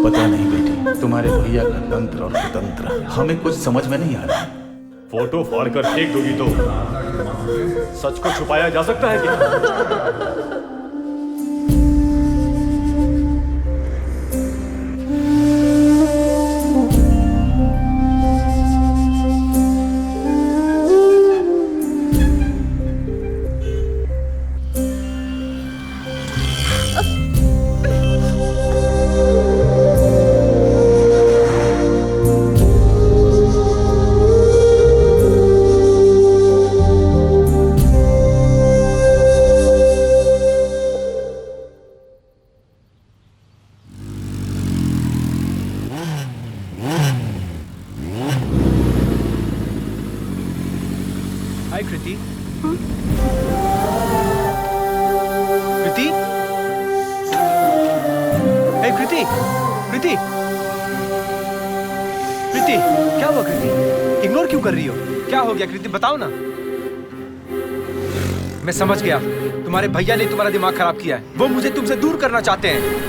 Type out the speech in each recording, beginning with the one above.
पता नहीं बेटी, तुम्हारे भैया का तंत्र और कुतंत्र हमें कुछ समझ में नहीं आ रहा। फोटो फाड़ कर फेंक दोगी तो सच को छुपाया जा सकता है क्या? हाय कृति। कृति, हे कृति, कृति, कृति, क्या हुआ कृति? इग्नोर क्यों कर रही हो? क्या हो गया कृति, बताओ ना। मैं समझ गया, तुम्हारे भैया ने तुम्हारा दिमाग खराब किया है। वो मुझे तुमसे दूर करना चाहते हैं।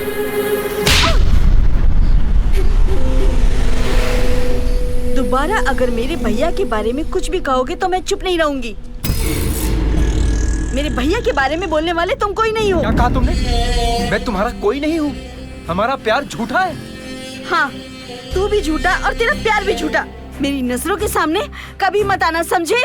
दोबारा अगर मेरे भैया के बारे में कुछ भी कहोगे तो मैं चुप नहीं रहूंगी। मेरे भैया के बारे में बोलने वाले तुम कोई नहीं हो। क्या कहा तुमने? मैं तुम्हारा कोई नहीं हूँ। हमारा प्यार झूठा है। हाँ, तू भी झूठा और तेरा प्यार भी झूठा। मेरी नजरों के सामने कभी मत आना, समझे?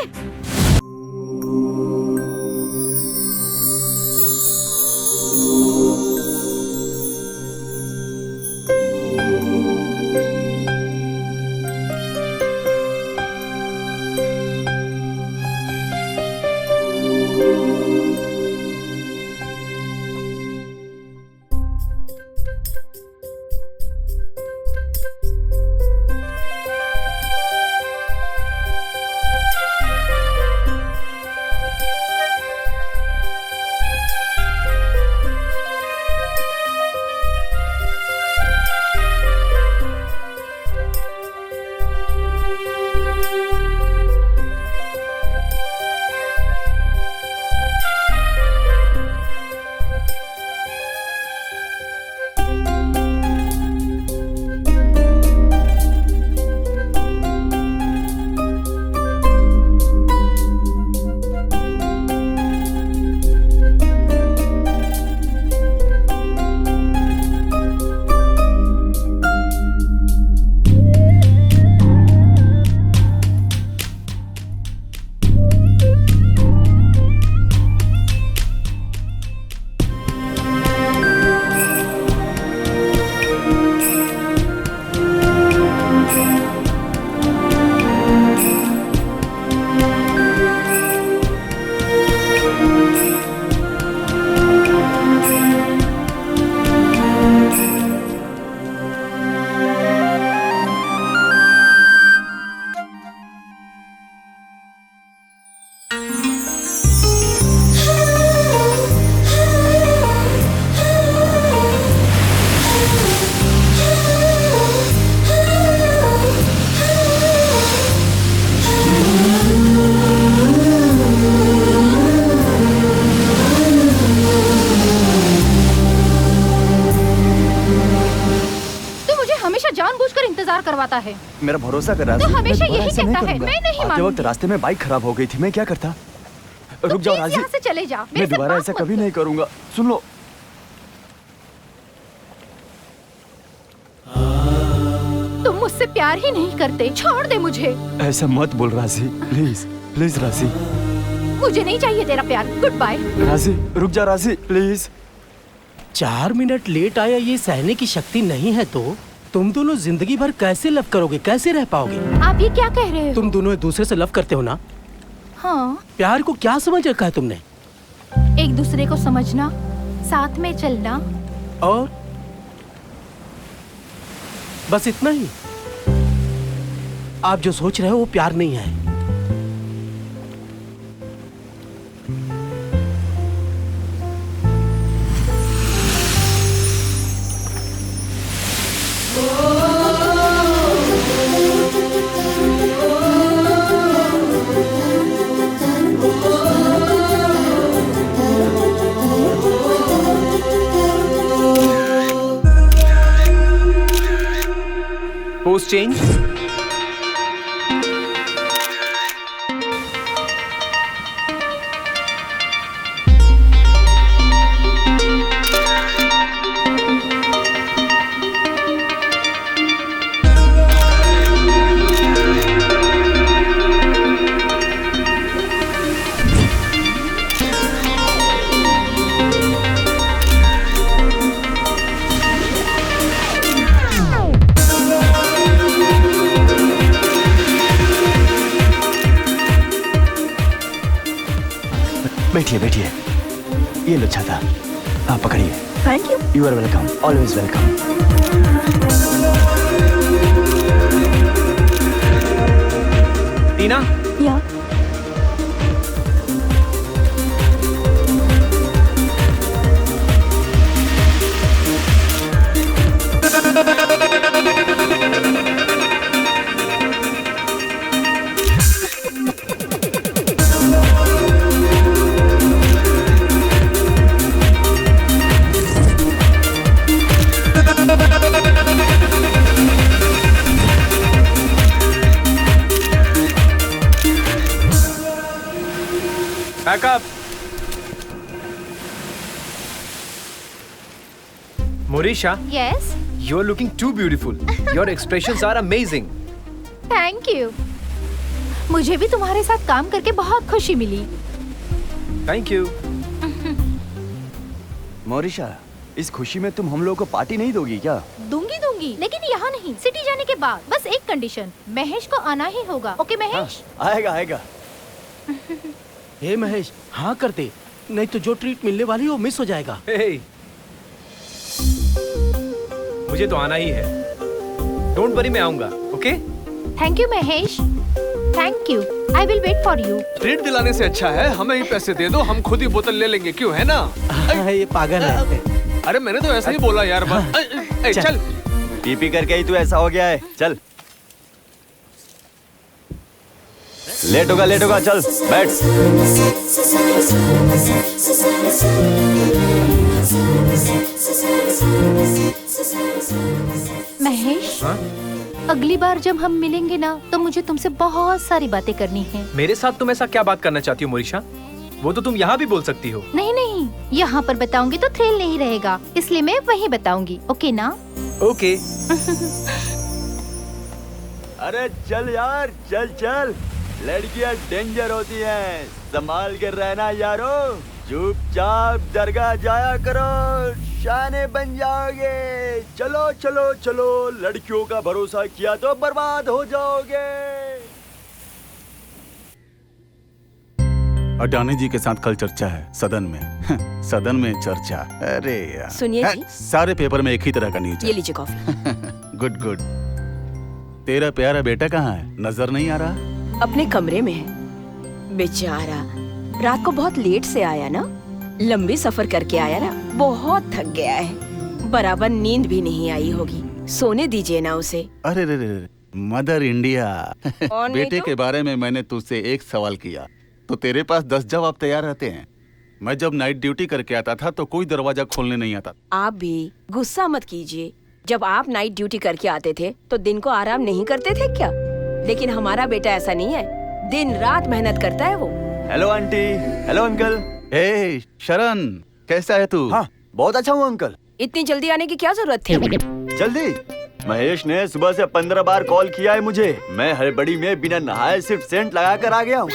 करवाता है। मेरा भरोसा कर रहा तो हमेशा यही कहता है। मैं नहीं मानूंगी। वक्त रास्ते में बाइक खराब हो गई थी, मैं क्या करता? रुक जाओ राजी, यहाँ से चले जा। मैं दोबारा ऐसा कभी नहीं करूंगा। सुन लो, तुम मुझसे प्यार ही नहीं करते, छोड़ दे मुझे। ऐसा मत बोल राजी, प्लीज प्लीज राजी। मुझे नहीं चाहिए तेरा प्यार, गुड बाय। राजी रुक जा राजी प्लीज। 4 मिनट लेट आया ये सहने की शक्ति नहीं है तो तुम दोनों जिंदगी भर कैसे लव करोगे, कैसे रह पाओगे? आप ये क्या कह रहे हो? तुम दोनों एक दूसरे से लव करते हो ना? हाँ। प्यार को क्या समझ रखा है तुमने? एक दूसरे को समझना, साथ में चलना और बस इतना ही। आप जो सोच रहे हो वो प्यार नहीं है। Post change. बैठिए बैठिए, ये लो छाता, आप पकड़िए। Thank you. You are welcome, always welcome. Tina, या backup. Morisha, yes, you are looking too beautiful. Your expressions are amazing. Thank you. मुझे भी तुम्हारे साथ काम करके बहुत खुशी मिली। Thank you. मोरिशा, इस खुशी में तुम हम लोगों को पार्टी नहीं दोगी क्या? दूंगी, लेकिन यहाँ नहीं, सिटी जाने के बाद। बस एक कंडीशन, महेश को आना ही होगा। ओके महेश? आएगा आएगा। हे महेश, हाँ करते, नहीं तो जो ट्रीट मिलने वाली है वो मिस हो जाएगा। Hey. मुझे तो आना ही है। Don't worry, मैं आऊंगा। Okay? Thank you Mahesh, thank you. I will wait for you. Treat दिलाने से अच्छा है हमें ही पैसे दे दो, हम खुद ही बोतल ले लेंगे, क्यों है ना? ये पागल है। अरे मैंने तो ऐसा ही बोला यार, बस चल। पी करके ही तू ऐसा हो गया है, चल। लेट होगा, चल बैठ। महेश, हाँ? अगली बार जब हम मिलेंगे ना, तो मुझे तुमसे बहुत सारी बातें करनी है। मेरे साथ तुम ऐसा क्या बात करना चाहती हो मोरिशा? वो तो तुम यहाँ भी बोल सकती हो। नहीं, यहाँ पर बताऊंगी तो थ्रिल नहीं रहेगा, इसलिए मैं वहीं बताऊंगी। ओके ना? ओके। अरे चल यार, चल। लड़कियां डेंजर होती हैं, संभाल के रहना यारो। चुपचाप दरगाह जाया करो, शाने बन जाओगे। चलो, लड़कियों का भरोसा किया तो बर्बाद हो जाओगे। अडानी जी के साथ कल चर्चा है सदन में। सदन में चर्चा, अरे यार। सुनिए जी। सारे पेपर में एक ही तरह का न्यूज। ये लीजिए कॉफी। गुड। तेरा प्यारा बेटा कहाँ है? नजर नहीं आ रहा? अपने कमरे में है बेचारा। रात को बहुत लेट से आया ना, लंबी सफर करके आया ना, बहुत थक गया है। बराबर नींद भी नहीं आई होगी, सोने दीजिए ना उसे। अरे मदर इंडिया। और नहीं बेटे तो? के बारे में मैंने तुझसे एक सवाल किया तो तेरे पास 10 जवाब तैयार रहते हैं। मैं जब नाइट ड्यूटी करके आता था तो कोई दरवाजा खोलने नहीं आता। आप भी गुस्सा मत कीजिए। जब आप नाइट ड्यूटी करके आते थे तो दिन को आराम नहीं करते थे क्या? लेकिन हमारा बेटा ऐसा नहीं है, दिन रात मेहनत करता है वो। Hello aunty, hello uncle. ए शरण, कैसा है तू? हाँ, बहुत अच्छा हूँ अंकल। इतनी जल्दी आने की क्या जरूरत थी? जल्दी? महेश ने सुबह से 15 बार कॉल किया है मुझे। मैं हड़बड़ी में बिना नहाए सिर्फ सेंट लगा कर आ गया हूँ।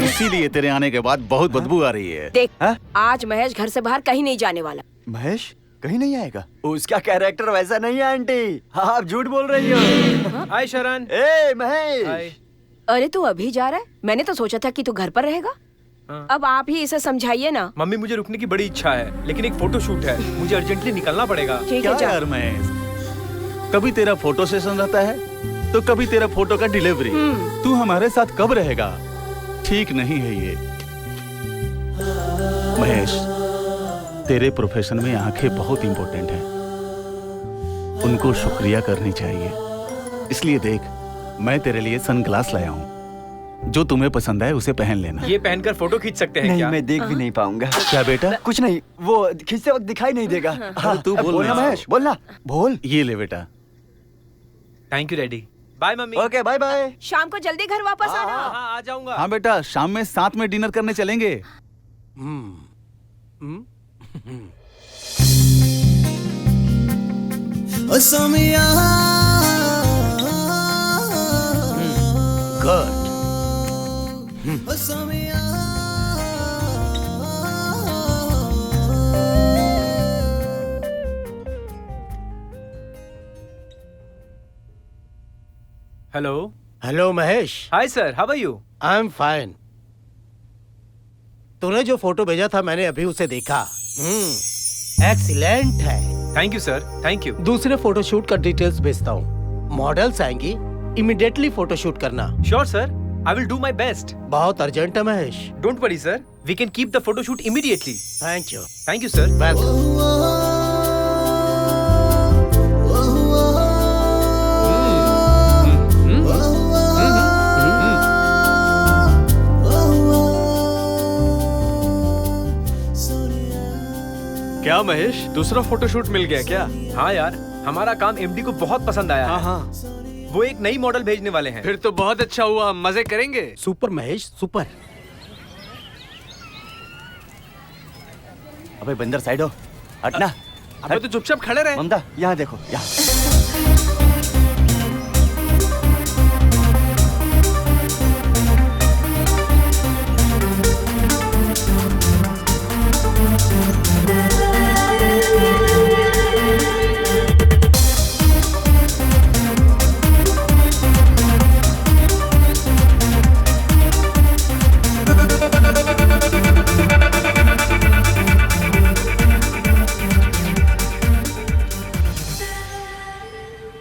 इसीलिए तेरे आने के बाद बहुत बदबू आ रही है। देख, हाँ? आज महेश घर से बाहर कहीं नहीं जाने वाला। महेश कहीं नहीं आएगा? उसका कैरेक्टर वैसा नहीं है आंटी, आप झूठ बोल रही हो। हाय शरण। ए महेश। हाय। अरे तू अभी जा रहा है? मैंने तो सोचा था कि तू घर पर रहेगा। हाँ। अब आप ही इसे समझाइए ना। मम्मी, मुझे रुकने की बड़ी इच्छा है, लेकिन एक फोटो शूट है, मुझे अर्जेंटली निकलना पड़ेगा। ठीक क्या है, जा। यार महेश, कभी तेरा फोटो सेशन रहता है तो कभी तेरा फोटो का डिलीवरी। तू हमारे साथ कब रहेगा? ठीक नहीं है ये। महेश, तेरे प्रोफेशन में आंखें बहुत इंपॉर्टेंट हैं, उनको शुक्रिया करनी चाहिए। इसलिए देख, मैं तेरे लिए सनग्लास लाया हूँ, जो तुम्हें पसंद आए उसे पहन लेना। ये पहनकर फोटो खींच सकते हैं नहीं, क्या? मैं देख भी नहीं पाऊंगा। क्या बेटा? कुछ नहीं, वो खींचते वक्त दिखाई नहीं देगा। अरे तू बोल बोलना ना। महेश, बोलना, बोल। ये ले बेटा। Thank you daddy. Bye mummy. Okay bye bye. शाम को जल्दी घर वापस आना। हाँ, आ जाऊंगा। हाँ बेटा, शाम में साथ में डिनर करने चलेंगे। Hello. Hello Mahesh. Hi sir, how are you? I am fine. तूने जो फोटो भेजा था मैंने अभी उसे देखा। एक्सीलेंट है। Thank you sir, thank you. दूसरे फोटोशूट का डिटेल्स भेजता हूँ। मॉडल्स आएंगी, इमीडिएटली फोटोशूट करना। Sure sir, I will do my best. बहुत अर्जेंट है Mahesh. Don't worry sir, we can keep the photoshoot immediately. Thank you. Thank you sir. क्या महेश, दूसरा फोटोशूट मिल गया क्या? हाँ यार, हमारा काम एमडी को बहुत पसंद आया है। हाँ। वो एक नई मॉडल भेजने वाले हैं। फिर तो बहुत अच्छा हुआ, मजे करेंगे। Super Mahesh, super. अबे बंदर साइड हो, हटना। अबे तो चुपचाप खड़े रहे। ममता यहाँ देखो, यहाँ।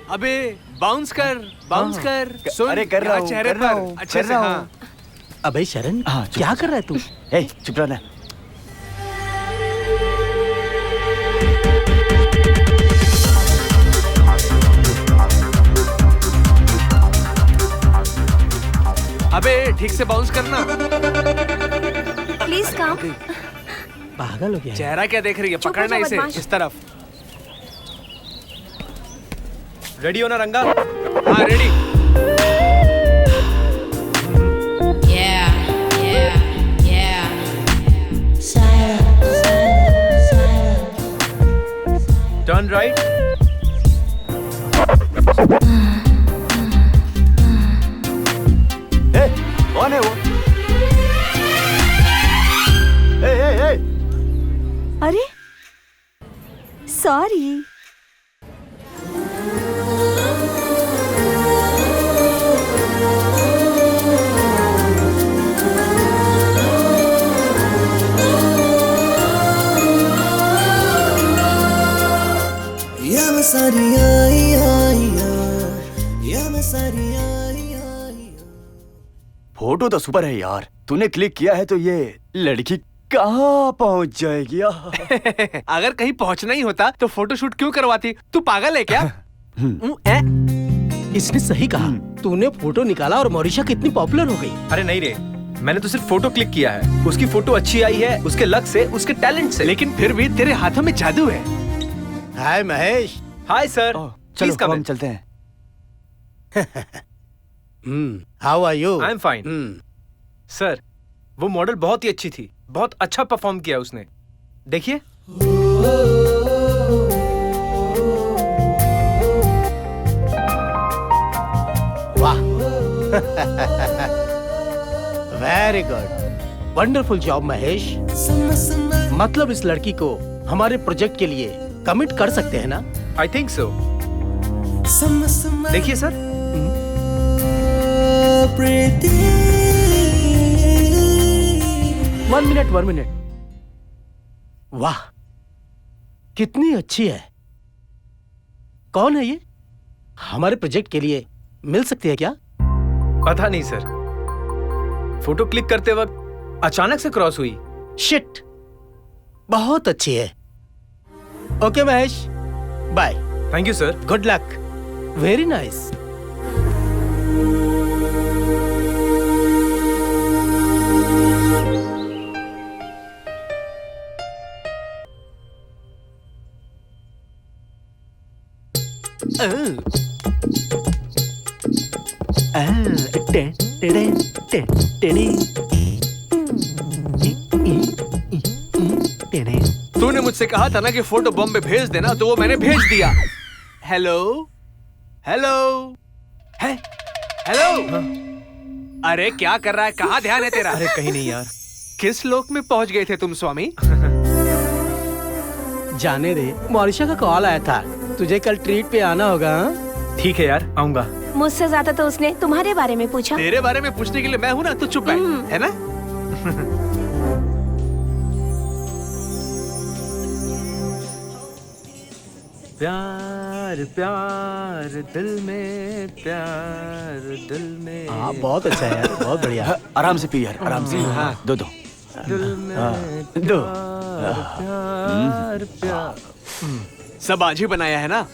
अबे बाउंस कर, बाउंस कर। सुन, अरे कर रहा यहाँ हूँ, चेहरे कर रहा पर हूँ, अच्छे कर से। रहा हाँ। हूँ। अबे शरण, हाँ, चुप। क्या कर रहा है तू? ए, चुप रहना। अबे ठीक से बाउंस करना। Please come. पागल हो गया है। चेहरा क्या देख रही है? चुप हो पकड़ना जा, इसे बदमाश। इस तरफ। रेडी हो ना रंगा? हाँ रेडी। Turn right. ए, कौन है वो? ए। अरे सॉरी। फोटो तो सुपर है यार। तूने क्लिक किया है तो ये लड़की कहाँ पहुंच जाएगी? अगर कहीं पहुंचना ही होता तो फोटोशूट क्यों करवाती? तू पागल है क्या? इसने सही कहा। तूने फोटो निकाला और मॉरिशा कितनी पॉपुलर हो गई। अरे नहीं रे, मैंने तो सिर्फ फोटो क्लिक किया है। उसकी फोटो अच्छी आई है, उसके लक से, उसके टैलेंट से। लेकिन फिर भी तेरे हाथों में जादू है। हाय महेश। हाय सर, चलो प्लीज कम हम इन। चलते हैं। How are you? I am fine. Sir, वो मॉडल बहुत ही अच्छी थी, बहुत अच्छा परफॉर्म किया उसने। देखिए। वाह। Very good, wonderful job Mahesh. मतलब इस लड़की को हमारे प्रोजेक्ट के लिए कमिट कर सकते हैं ना? I think so. देखिए सर। One minute. वाह, कितनी अच्छी है। कौन है ये? हमारे प्रोजेक्ट के लिए मिल सकती है क्या? पता नहीं सर, फोटो क्लिक करते वक्त अचानक से क्रॉस हुई। शिट, बहुत अच्छी है। Okay Mahesh, bye. Thank you sir. Good luck. Very nice. तूने मुझसे कहा था ना कि फोटो बॉम्बे भेज देना, तो वो मैंने भेज दिया। हेलो हेलो है हेलो। अरे क्या कर रहा है, कहाँ ध्यान है तेरा? अरे कहीं नहीं यार। किस लोक में पहुंच गए थे तुम स्वामी? जाने दे, मॉरिशा का कॉल आया था, तुझे कल ट्रीट पे आना होगा। ठीक है यार, आऊंगा। मुझसे ज्यादा तो उसने तुम्हारे बारे में पूछा। तेरे बारे में पूछने के लिए मैं हूं ना, तू चुप बैठ, है ना? प्यार प्यार दिल में, प्यार दिल में। हाँ बहुत अच्छा है यार, बहुत बढ़िया। आराम से पी यार, आराम से। दो दो दिल में दो। प्यार प्यार। सब आज ही बनाया है ना?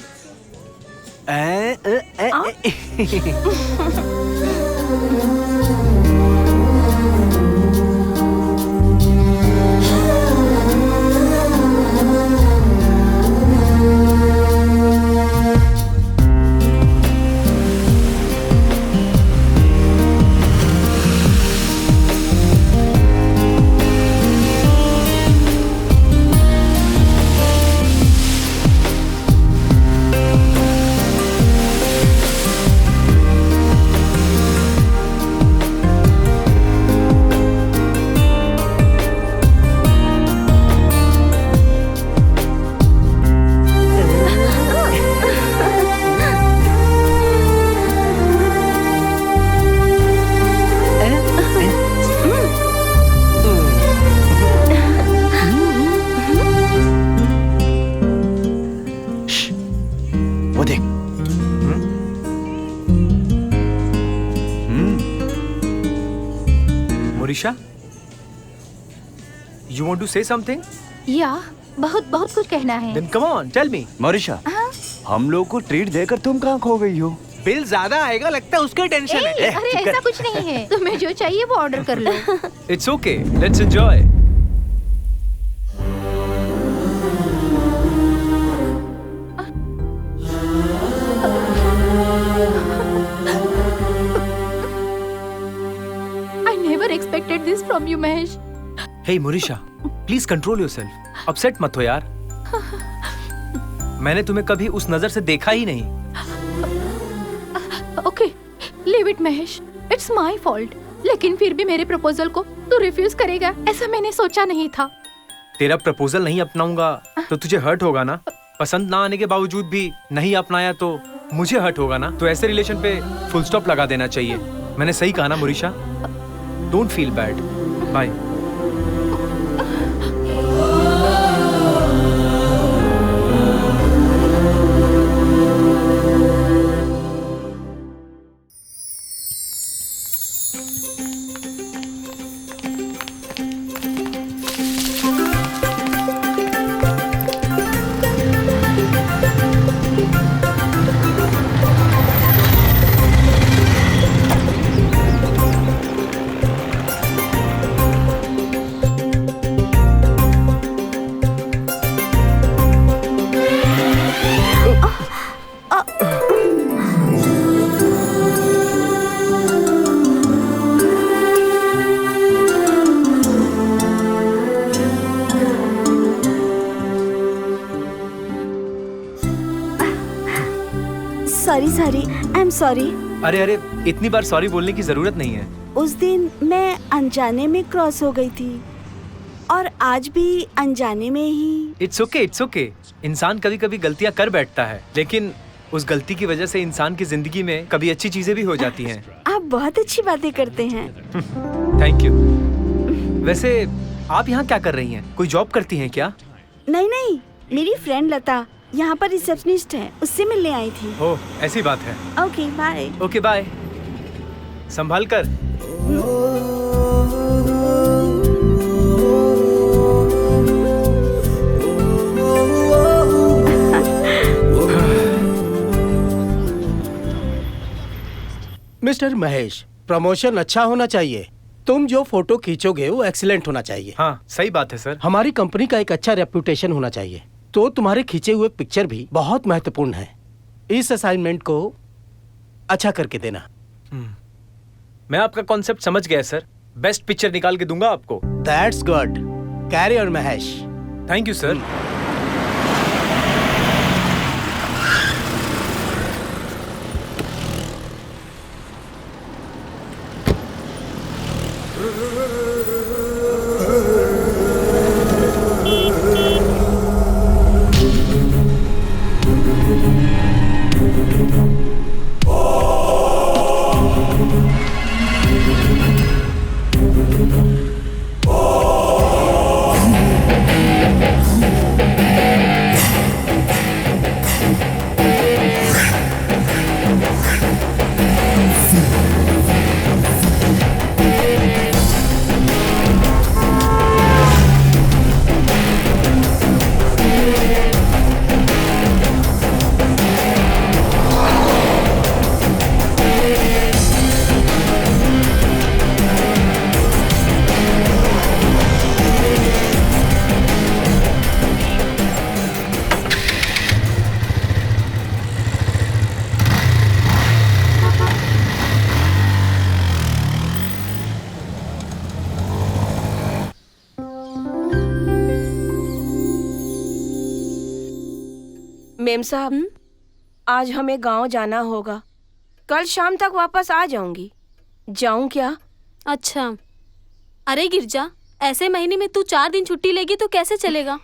वो देख। मोरिशा, you want to say something? या बहुत बहुत कुछ कहना है। Then come on, tell me. मौरिशा, हम लोग को ट्रीट देकर तुम कहाँ खो गई हो? बिल ज्यादा आएगा लगता है, उसका टेंशन है। अरे ऐसा कुछ नहीं है, तुम्हें जो चाहिए वो ऑर्डर कर लो। It's okay, let's enjoy. I never expected this from you, Mahesh. Hey मोरिशा, please control yourself. Upset मत हो यार। मैंने तुम्हें कभी उस नजर से देखा ही नहीं। Okay, leave it, Mahesh. It's my fault. लेकिन फिर भी मेरे प्रपोजल को तू रिफ्यूज करेगा, ऐसा मैंने सोचा नहीं था। तेरा प्रपोजल नहीं अपनाऊंगा तो तुझे हर्ट होगा ना? पसंद ना आने के बावजूद भी नहीं अपनाया तो मुझे हर्ट होगा ना? तो ऐसे रिलेशन पे फुल स्टॉप लगा देना चाहिए। मैंने सही कहा ना Morisha? Don't feel bad. Bye. Sorry, I am sorry. अरे अरे, इतनी बार सॉरी बोलने की जरूरत नहीं है। उस दिन मैं अनजाने में क्रॉस हो गई थी और आज भी अनजाने में ही। It's okay, it's okay. इंसान कभी कभी गलतियां कर बैठता है, लेकिन उस गलती की वजह से इंसान की जिंदगी में कभी अच्छी चीजें भी हो जाती हैं। आप बहुत अच्छी बातें करते हैं। Thank you. वैसे आप यहाँ क्या कर रही हैं? कोई जॉब करती हैं क्या? नहीं नहीं, मेरी फ्रेंड लता यहाँ पर रिसेप्शनिस्ट है, उससे मिलने आई थी। ओह, ऐसी बात है। Okay bye. Okay bye. संभाल कर। मिस्टर महेश, प्रमोशन अच्छा होना चाहिए। तुम जो फोटो खींचोगे वो एक्सीलेंट होना चाहिए। हाँ, सही बात है सर। हमारी कंपनी का एक अच्छा रेप्यूटेशन होना चाहिए, तो तुम्हारे खींचे हुए पिक्चर भी बहुत महत्वपूर्ण है। इस असाइनमेंट को अच्छा करके देना। मैं आपका कॉन्सेप्ट समझ गया सर। बेस्ट पिक्चर निकाल के दूंगा आपको। That's good. Carry on Mahesh. Thank you sir. Ma'am साहब, आज हमें गांव जाना होगा। कल शाम तक वापस आ जाऊंगी। जाऊं क्या? अच्छा। अरे गिरजा, ऐसे महीने में तू 4 दिन छुट्टी लेगी तो कैसे चलेगा?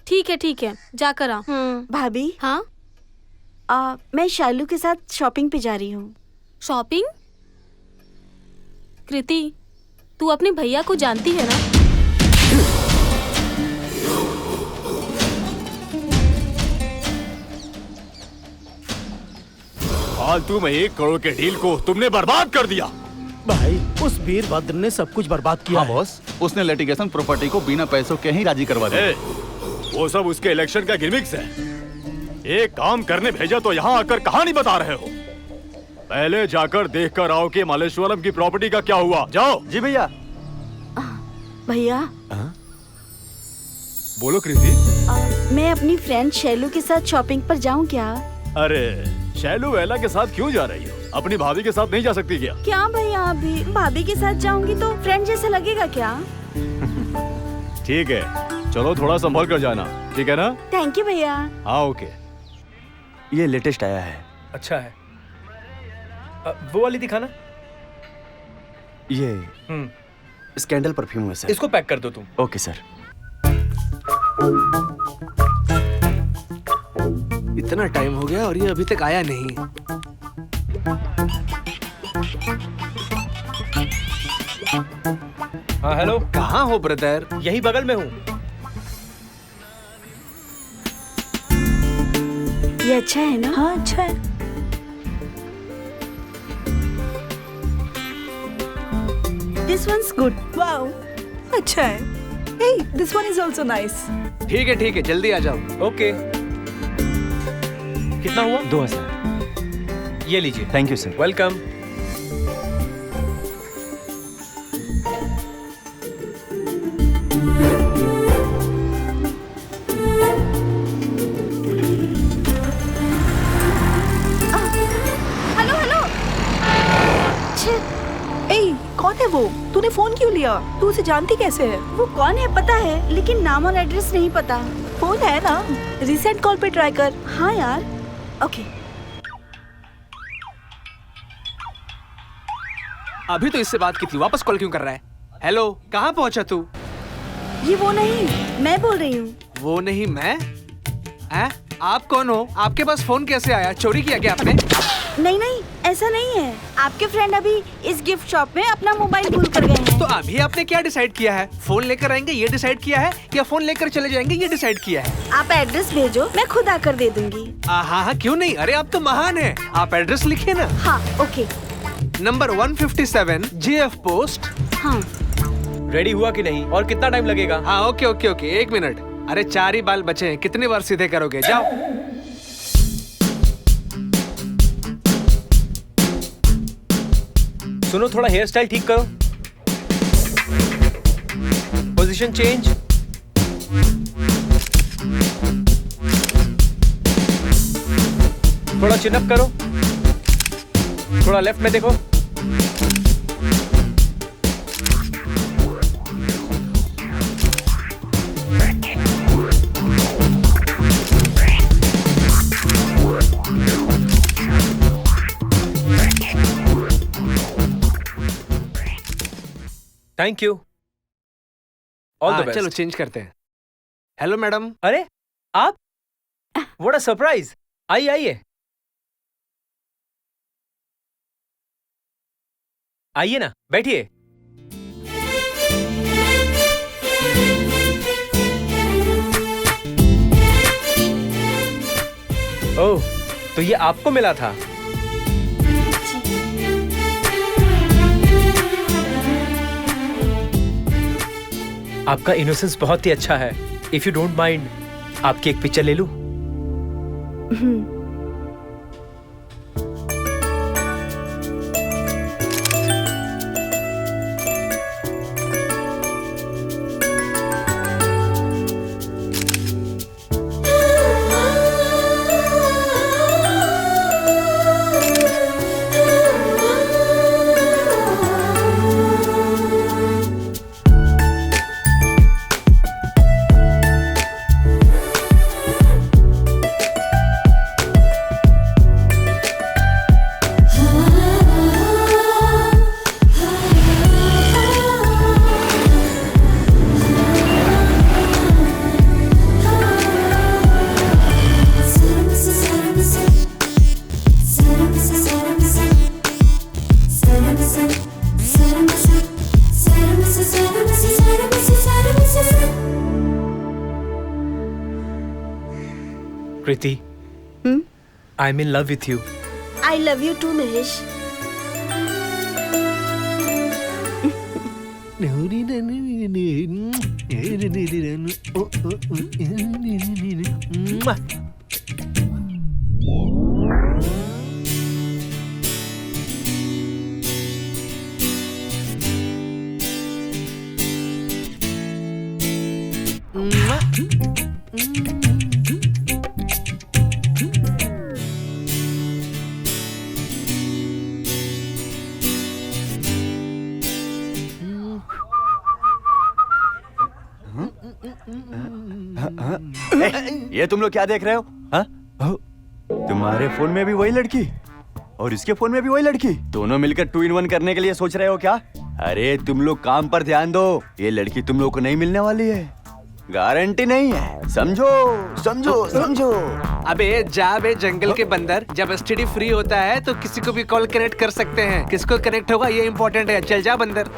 ठीक है, जाकर आ। भाभी। हाँ? मैं शालू के साथ शॉपिंग पे जा रही हूँ। शॉपिंग? कृति, तू अपने भैया को जानती है ना? फालतू में 1 करोड़ के डील को तुमने बर्बाद कर दिया। भाई, उस वीरभद्र ने सब कुछ बर्बाद किया। हाँ बॉस, उसने लिटिगेशन प्रॉपर्टी को बिना पैसों के ही राजी करवा दिया। वो सब उसके इलेक्शन का गिमिक्स है। एक काम करने भेजा तो यहाँ आकर कहानी बता रहे हो। पहले जाकर देख कर आओ कि मालेश्वरम की प्रॉपर्टी का क्या हुआ। जाओ। जी भैया। भैया, बोलो कृति। मैं अपनी फ्रेंड शैलू के साथ शॉपिंग पर जाऊं क्या? अरे शैलू वेला के साथ क्यों जा रही हो? अपनी भाभी के साथ नहीं जा सकती क्या? क्या भैया, अभी भाभी के साथ जाऊंगी तो फ्रेंड जैसा लगेगा क्या? ठीक है, चलो थोड़ा संभल कर जाना, ठीक है ना? थैंक यू भैया। हाँ ओके। ये लेटेस्ट आया है। अच्छा है। वो वाली दिखाना। ये स्कैंडल परफ्यूम है सर। इसको पैक कर दो तुम। Okay sir. इतना टाइम हो गया और ये अभी तक आया नहीं। हाँ हेलो। कहाँ हो ब्रदर? यही बगल में हूँ। ये अच्छा है ना? हाँ अच्छा है। This one's good. वाओ, अच्छा है। Hey, this one is also nice. ठीक है, जल्दी आ जाओ। ओके। कितना हुआ? 2000। ये लीजिए। Thank you sir. Welcome. Hello. ए, कौन है वो? तूने फोन क्यों लिया? तू उसे जानती कैसे है? वो कौन है पता है, लेकिन नाम और एड्रेस नहीं पता। फोन है ना, रिसेंट कॉल पे ट्राई कर। हाँ यार। ओके। अभी तो इससे बात की थी, वापस कॉल क्यों कर रहा है? हेलो, कहाँ पहुँचा तू? ये वो नहीं, मैं बोल रही हूँ। वो नहीं मैं? आप कौन हो? आपके पास फोन कैसे आया? चोरी किया क्या आपने? नहीं, ऐसा नहीं है। आपके फ्रेंड अभी इस गिफ्ट शॉप में अपना मोबाइल भूल कर गए हैं। तो अभी आपने क्या डिसाइड किया है? फोन लेकर आएंगे ये डिसाइड किया है या फोन लेकर चले जाएंगे ये डिसाइड किया है? आप एड्रेस भेजो, मैं खुद आकर दे दूंगी। हाँ, क्यों नहीं? अरे आप तो महान हैं। आप एड्रेस लिखिए ना। हाँ ओके। Number 157 JF post. हाँ। रेडी हुआ कि नहीं और कितना टाइम लगेगा? हाँ ओके, 1 मिनट। अरे 4 ही बाल बचे हैं, कितने बार सीधे करोगे? जाओ। सुनो, थोड़ा हेयर स्टाइल ठीक करो। Position change. थोड़ा चिन अप करो। थोड़ा लेफ्ट में देखो। Thank you. All the best. चलो चेंज करते हैं। Hello madam. अरे आप, व्हाट अ सरप्राइज। आइए आइए आइए ना, बैठिए। ओह, तो ये आपको मिला था। आपका इनोसेंस बहुत ही अच्छा है। इफ यू डोंट माइंड, आपकी एक पिक्चर ले लूं? Kriti, I am in love with you. I love you too Mahesh. ये तुम लोग क्या देख रहे हो? हाँ? तुम्हारे फोन में भी वही लड़की और इसके फोन में भी वही लड़की, दोनों मिलकर 2 in 1 करने के लिए सोच रहे हो क्या? अरे तुम लोग काम पर ध्यान दो, ये लड़की तुम लोग को नहीं मिलने वाली है, गारंटी नहीं है। समझो समझो समझो। अबे जा बे जंगल के बंदर, जब एसटीडी फ्री होता है तो किसी को भी कॉल कनेक्ट कर सकते हैं। किसको कनेक्ट होगा ये इम्पोर्टेंट है। चल जा बंदर।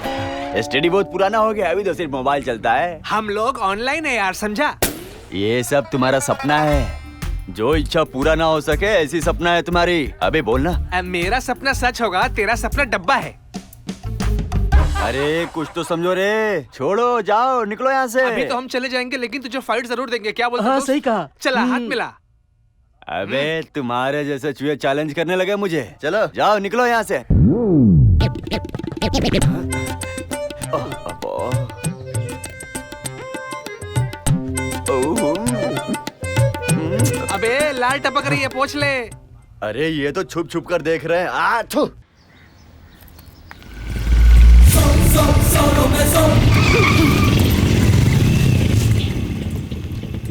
एसटीडी बहुत पुराना हो गया, अभी तो सिर्फ मोबाइल चलता है। हम लोग ऑनलाइन है यार, समझा? ये सब तुम्हारा सपना है, जो इच्छा पूरा ना हो सके ऐसी सपना है तुम्हारी। अबे बोलना। मेरा सपना सच होगा, तेरा सपना डब्बा है। अरे कुछ तो समझो रे। छोड़ो, जाओ निकलो यहाँ से। अभी तो हम चले जाएंगे लेकिन तुझे फाइट जरूर देंगे। क्या बोलते? हाँ सही कहा। चला हाथ मिला। अबे तुम्हारे जैसे चूहे चैलेंज करने लगे मुझे। चलो जाओ निकलो यहाँ से। अबे लाल टपक रही है, पोंछ ले। अरे ये तो छुप छुप कर देख रहे हैं। आ थू।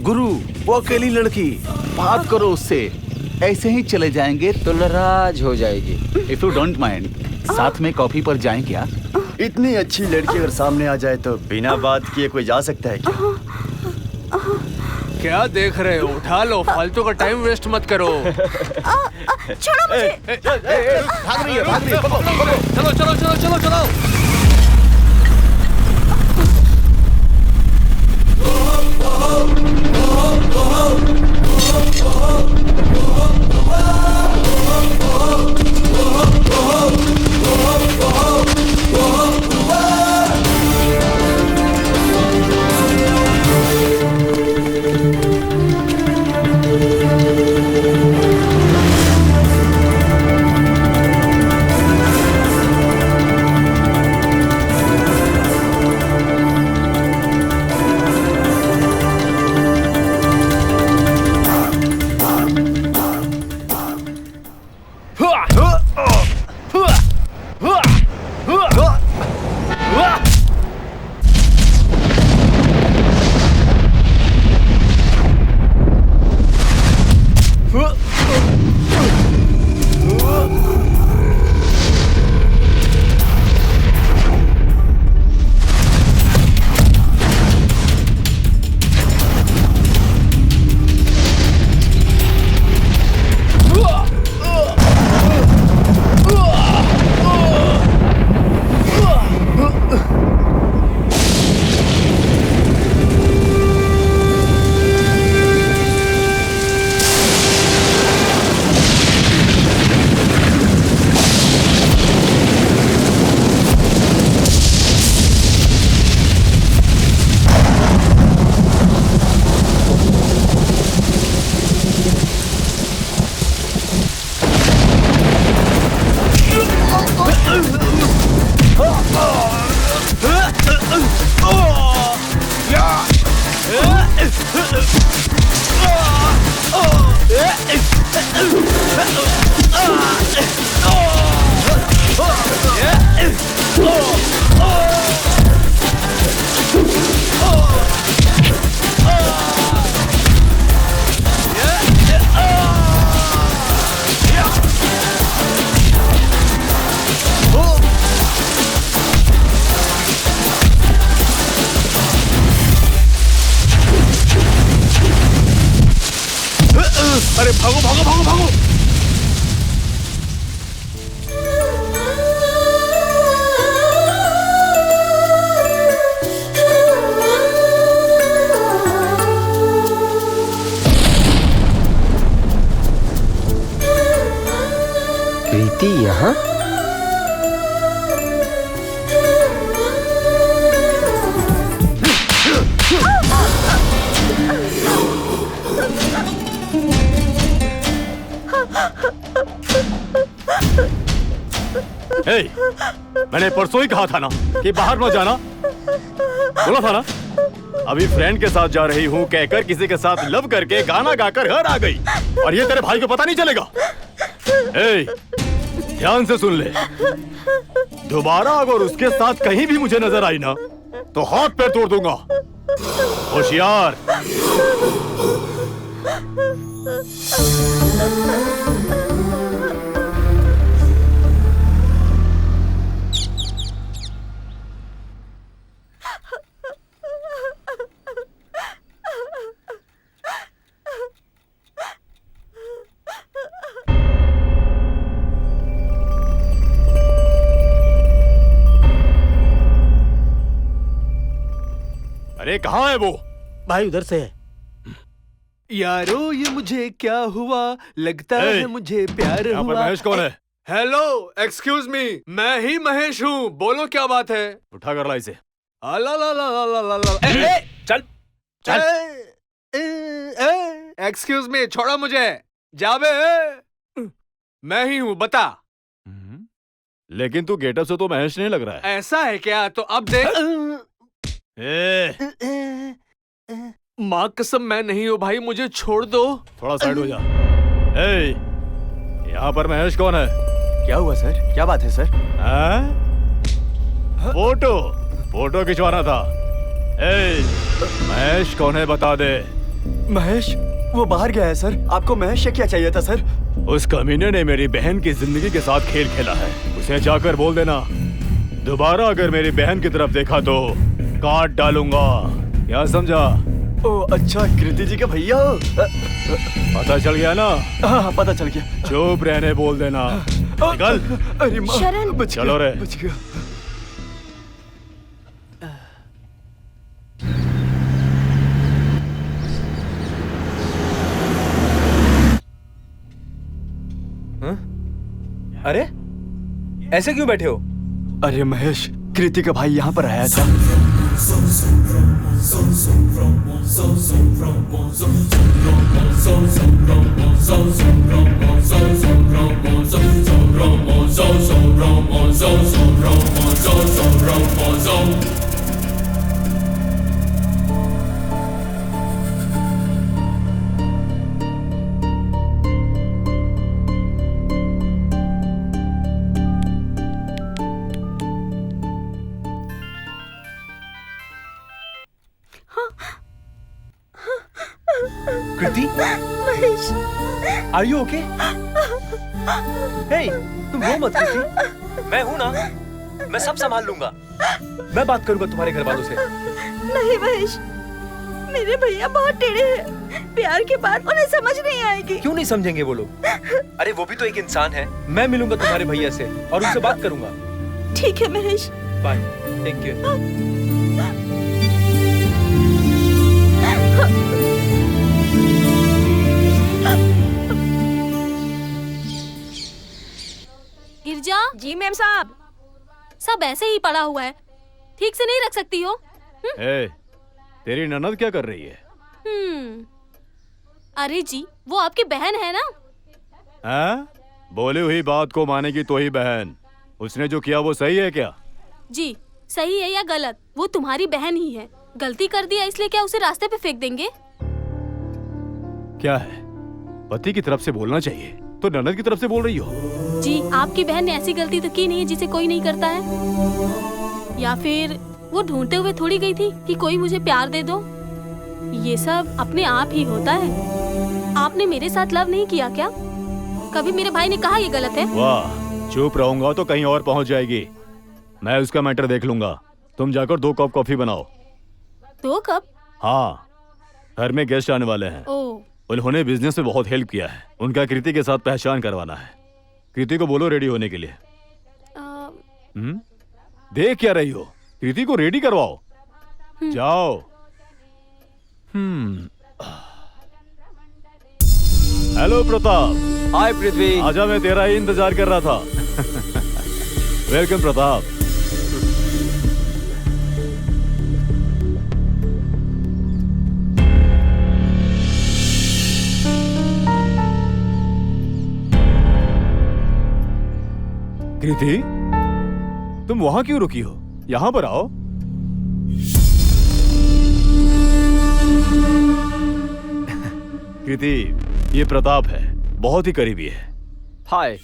गुरु, वो अकेली लड़की, बात करो उससे। ऐसे ही चले जाएंगे तो नाराज हो जाएगी। इफ यू डोंट माइंड, साथ में कॉफी पर जाएं क्या? इतनी अच्छी लड़की अगर सामने आ जाए तो बिना बात किए कोई जा सकता है क्या? क्या देख रहे हो? उठा लो, फालतू का टाइम वेस्ट मत करो। छोड़ो मुझे। भाग रही है, भाग रही है। चलो चलो चलो चलो चलो। कृति यहाँ? हे, मैंने परसों ही कहा था ना कि बाहर मत जाना। बोला था ना। अभी फ्रेंड के साथ जा रही हूँ कहकर किसी के साथ लव करके गाना गाकर घर आ गई, और ये तेरे भाई को पता नहीं चलेगा। हे, ध्यान से सुन ले, दोबारा अगर उसके साथ कहीं भी मुझे नजर आई ना तो हाथ पैर तोड़ दूंगा। होशियार। अरे कहाँ है वो? भाई उधर से है। यारो ये मुझे क्या हुआ, लगता है मुझे प्यार यहाँ पर हुआ। महेश कौन है? हेलो, एक्सक्यूज मी, मैं ही महेश हूँ। बोलो क्या बात है? उठा कर ला इसे। ला ला ला ला ला ला ला। चल चल। एक्सक्यूज मी, छोड़ो मुझे। जाबे, मैं ही हूँ, बता। लेकिन तू गेटअप से तो महेश नहीं लग रहा है। ऐसा है क्या? तो अब देख। माँ कसम मैं नहीं हूँ भाई, मुझे छोड़ दो। थोड़ा साइड हो जा। यहाँ पर महेश कौन है? क्या हुआ सर? क्या बात है सर? फोटो खिंचवाना था। महेश कौन है बता दे। महेश वो बाहर गया है सर। आपको महेश से क्या चाहिए था सर? उस कमीने ने मेरी बहन की जिंदगी के साथ खेल खेला है। उसे जाकर बोल देना दोबारा अगर मेरी बहन की तरफ देखा तो काट डालूंगा। क्या समझा? ओ अच्छा, कृति जी का भैया। पता चल गया ना? हाँ पता चल गया। चुप रहने बोल देना। निकल। अरे माँ, शरण। चलो रे। बच गया। अरे ऐसे क्यों बैठे हो? अरे महेश, कृति का भाई यहाँ पर आया था। कृति, आर यू ओके? हे, तुम रो मत कृति, मैं हूं ना, मैं सब संभाल लूंगा। मैं बात करूंगा तुम्हारे घर वालों से। नहीं महेश, मेरे भैया बहुत टेढ़े हैं। प्यार के बाद उन्हें समझ नहीं आएगी। क्यों नहीं समझेंगे वो लोग? अरे वो भी तो एक इंसान है। मैं मिलूंगा तुम्हारे भैया से और उनसे बात करूंगा। ठीक है Mahesh. Bye, take care. Girja ji ma'am साहब। सब ऐसे ही पड़ा हुआ है, ठीक से नहीं रख सकती हो? तेरी ननद क्या कर रही है? अरे जी, वो आपकी बहन है ना? हाँ? बोली हुई बात को मानेगी तो ही बहन। उसने जो किया वो सही है क्या? जी सही है या गलत, वो तुम्हारी बहन ही है। गलती कर दिया इसलिए क्या उसे रास्ते पे फेंक देंगे? क्या है, पति की तरफ से बोलना चाहिए तो ननद की तरफ से बोल रही हो? जी आपकी बहन ने ऐसी गलती तो की नहीं जिसे कोई नहीं करता है। या फिर वो ढूंढते हुए थोड़ी गई थी कि कोई मुझे प्यार दे दो। ये सब अपने आप ही होता है। आपने मेरे साथ लव नहीं किया क्या? कभी मेरे भाई ने कहा ये गलत है? वाह, चुप रहूंगा तो कहीं और पहुंच जाएगी। मैं उसका मैटर देख लूंगा। तुम जाकर 2 कप कॉफी बनाओ। 2 कप? हाँ, घर में गेस्ट आने वाले हैं। उन्होंने बिजनेस में बहुत हेल्प किया है। उनका कृति के साथ पहचान करवाना है। कृति को बोलो रेडी होने के लिए। देख क्या रही हो, कृति को रेडी करवाओ। जाओ। हेलो प्रताप। हाय पृथ्वी। आजा, मैं तेरा ही इंतजार कर रहा था। वेलकम प्रताप। कृति, तुम वहां क्यों रुकी हो? यहाँ पर आओ। कृति, ये प्रताप है, बहुत ही करीबी है। हाय।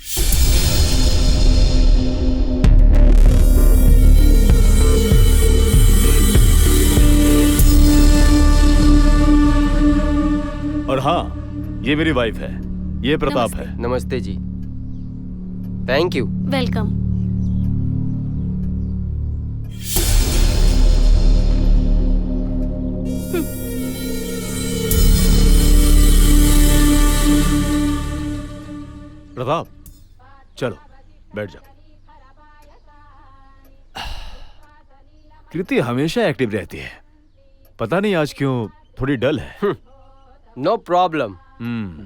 और हाँ, ये मेरी वाइफ है, ये प्रताप है। नमस्ते जी। Thank you. वेलकम। प्रताप, चलो बैठ जाओ। कृति हमेशा एक्टिव रहती है, पता नहीं आज क्यों थोड़ी डल है। No problem.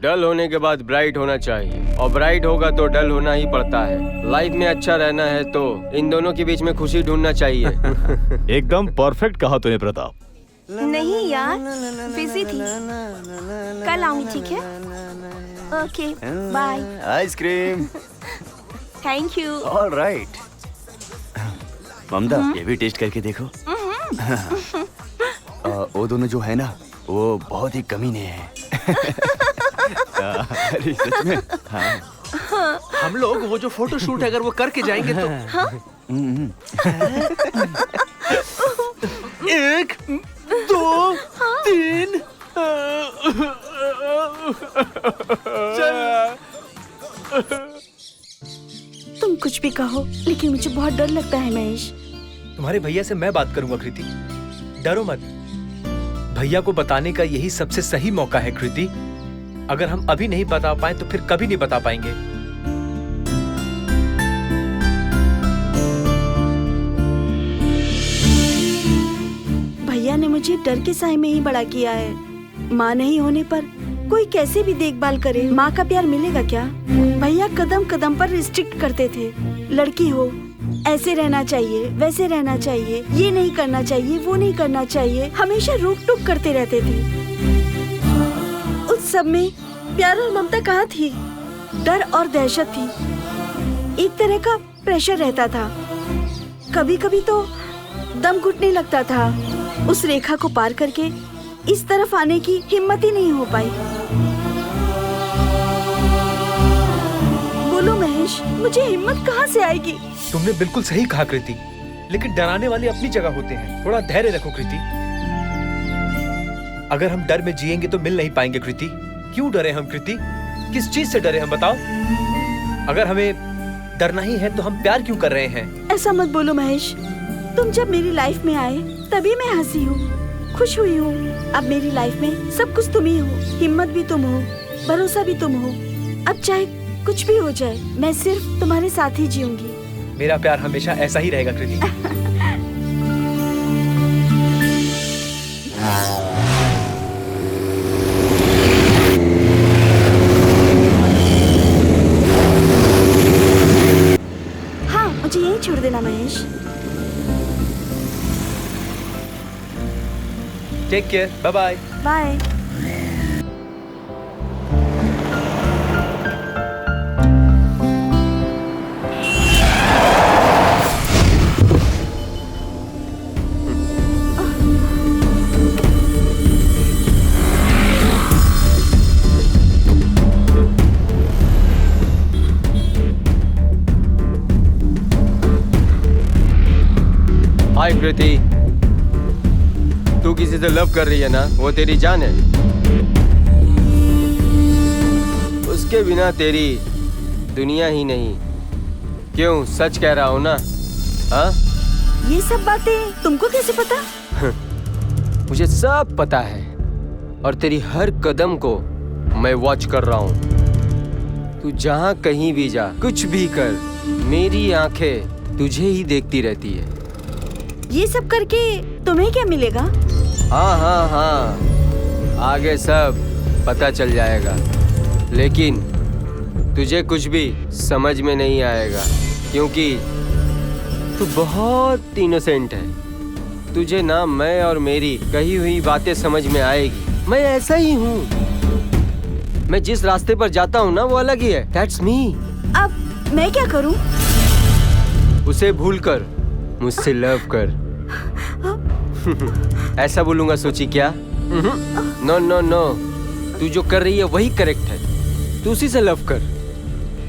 डल होने के बाद ब्राइट होना चाहिए, और ब्राइट होगा तो डल होना ही पड़ता है। लाइफ में अच्छा रहना है तो इन दोनों के बीच में खुशी ढूंढना चाहिए। एकदम परफेक्ट कहा तूने प्रताप। नहीं यार, बिजी थी। कल आऊंगी, ठीक है? Okay, bye. Ice cream. Thank you. All right. Mamta, ये भी टेस्ट करके देखो। वो दोनों जो है ना, वो बहुत ही कमीने हैं। अरे सच में। हाँ। हम लोग वो जो फोटो शूट अगर वो करके जाएंगे तो एक, दो, तीन। तुम कुछ भी कहो, लेकिन मुझे बहुत डर लगता है महेश। तुम्हारे भैया से मैं बात करूंगा कृति, डरो मत। भैया को बताने का यही सबसे सही मौका है कृति। अगर हम अभी नहीं बता पाए तो फिर कभी नहीं बता पाएंगे। भैया ने मुझे डर के साए में ही बड़ा किया है। माँ नहीं होने पर कोई कैसे भी देखभाल करे, माँ का प्यार मिलेगा क्या? भैया कदम कदम पर रिस्ट्रिक्ट करते थे। लड़की हो, ऐसे रहना चाहिए, वैसे रहना चाहिए, ये नहीं करना चाहिए, वो नहीं करना चाहिए, हमेशा रोक टोक करते रहते थे। उस सब में प्यार और ममता कहाँ थी? डर और दहशत थी। एक तरह का प्रेशर रहता था। कभी कभी तो दम घुटने लगता था। उस रेखा को पार करके इस तरफ आने की हिम्मत ही नहीं हो पाई। बोलो महेश, मुझे हिम्मत कहाँ से आएगी? तुमने बिल्कुल सही कहा कृति, लेकिन डराने वाले अपनी जगह होते हैं। थोड़ा धैर्य रखो कृति। अगर हम डर में जिएंगे तो मिल नहीं पाएंगे कृति। क्यों डरे हम कृति? किस चीज से डरे हम, बताओ? अगर हमें डरना ही है तो हम प्यार क्यों कर रहे हैं? ऐसा मत बोलो महेश। तुम जब मेरी लाइफ में आए तभी मैं हंसी हूँ, खुश हुई हूँ। अब मेरी लाइफ में सब कुछ तुम ही हो। हिम्मत भी तुम हो, भरोसा भी तुम हो। अब चाहे कुछ भी हो जाए, मैं सिर्फ तुम्हारे साथ ही जीऊंगी। मेरा प्यार हमेशा ऐसा ही रहेगा कृति। हाँ, मुझे यही छोड़ देना Mahesh. Take care, bye bye. Bye. Hi Kriti, तू किसी से लव कर रही है ना? वो तेरी जान है। उसके बिना तेरी दुनिया ही नहीं। क्यों, सच कह रहा हूँ ना? हाँ? ये सब बातें तुमको कैसे पता? मुझे सब पता है, और तेरी हर कदम को मैं वॉच कर रहा हूँ। तू जहाँ कहीं भी जा, कुछ भी कर, मेरी आंखें तुझे ही देखती रहती है। ये सब करके तुम्हें क्या मिलेगा? हाँ हाँ हाँ, आगे सब पता चल जाएगा। लेकिन तुझे कुछ भी समझ में नहीं आएगा क्योंकि तू बहुत इनोसेंट है। तुझे ना मैं और मेरी कही हुई बातें समझ में आएगी। मैं ऐसा ही हूँ। मैं जिस रास्ते पर जाता हूँ ना वो अलग ही है। That's me। अब मैं क्या करूं? उसे भूल कर मुझसे लव कर। ऐसा बोलूंगा सोची क्या? नो नो नो, तू जो कर रही है वही करेक्ट है। तू उसी से लव कर।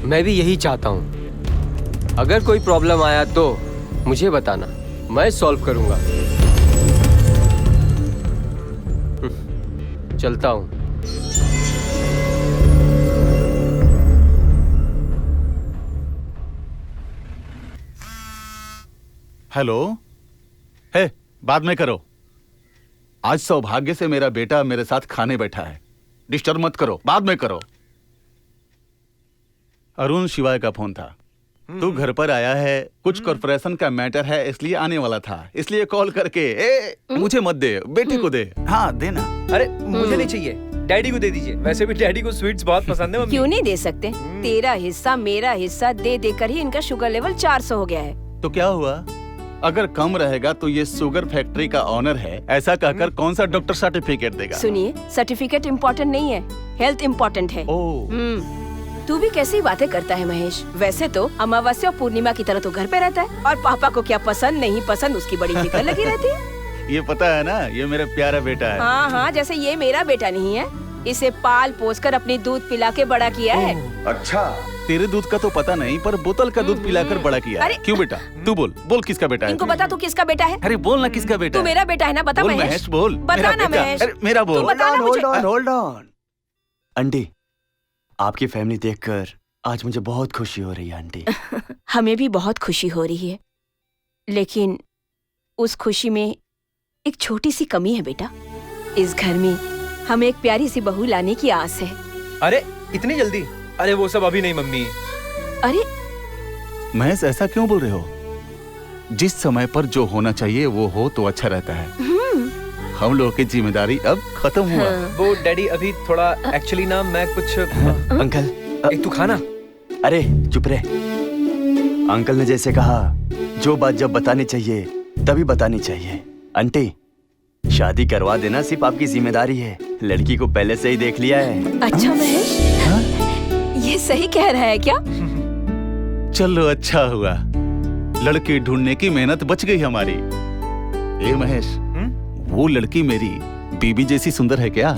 मैं भी यही चाहता हूँ। अगर कोई प्रॉब्लम आया तो मुझे बताना, मैं सॉल्व करूंगा। चलता हूँ। हेलो। हे, बाद में करो। आज सौभाग्य से मेरा बेटा मेरे साथ खाने बैठा है। डिस्टर्ब मत करो, बाद में करो। अरुण शिवाय का फोन था। तू घर पर आया है, कुछ कॉर्पोरेशन का मैटर है इसलिए आने वाला था, इसलिए कॉल करके मुझे मत दे, बेटे को दे। हाँ देना। अरे मुझे नहीं चाहिए, डैडी को दे दीजिए। वैसे भी डैडी को स्वीट्स बहुत पसंद है मम्मी। क्यों नहीं दे सकते? तेरा हिस्सा मेरा हिस्सा दे देकर ही इनका शुगर लेवल 400 हो गया है। तो क्या हुआ? अगर कम रहेगा तो ये शुगर फैक्ट्री का ऑनर है, ऐसा कहकर कौन सा डॉक्टर सर्टिफिकेट देगा? सुनिए, सर्टिफिकेट इम्पोर्टेंट नहीं है, हेल्थ इम्पोर्टेंट है। तू भी कैसी बातें करता है महेश। वैसे तो अमावस्या और पूर्णिमा की तरह तो घर पे रहता है और पापा को क्या पसंद नहीं पसंद उसकी बड़ी फिक्र लगी रहती है। ये पता है ना, ये मेरा प्यारा बेटा है। हाँ हाँ, जैसे ये मेरा बेटा नहीं है। इसे पाल पोस कर अपनी दूध पिला के बड़ा किया है। अच्छा, तेरे दूध का तो पता नहीं, पर बोतल का दूध पिलाकर बड़ा किया है। क्यों बेटा? तू बोल, बोल किसका बेटा है? इनको बता तू किसका बेटा है। अरे बोल ना किसका बेटा तू है? मेरा बेटा है ना, बता बोल महेश। महेश बोल। बता ना महेश। अरे मेरा बोल। Hold on. आंटी, आपकी फैमिली देखकर आज मुझे बहुत खुशी हो रही है आंटी। हमें भी बहुत खुशी हो रही है, लेकिन उस खुशी में एक छोटी सी कमी है बेटा। इस घर में हमें एक प्यारी सी बहू लाने की आस है। अरे इतनी जल्दी? अरे वो सब अभी नहीं मम्मी। अरे महेश, ऐसा क्यों बोल रहे हो? जिस समय पर जो होना चाहिए वो हो तो अच्छा रहता है। हम लोगों की जिम्मेदारी अब खत्म हुआ। वो डैडी अभी थोड़ा एक्चुअली ना मैं कुछ अंकल तू खाना। अरे चुप रहे। अंकल ने जैसे कहा, जो बात जब बतानी चाहिए तभी बतानी चाहिए। आंटी, शादी करवा देना सिर्फ आपकी जिम्मेदारी है। लड़की को पहले से ही देख लिया है। अच्छा महेश, ये सही कह रहा है क्या? चलो अच्छा हुआ, लड़की ढूंढने की मेहनत बच गई हमारी। ए महेश, वो लड़की मेरी बीबी जैसी सुंदर है क्या?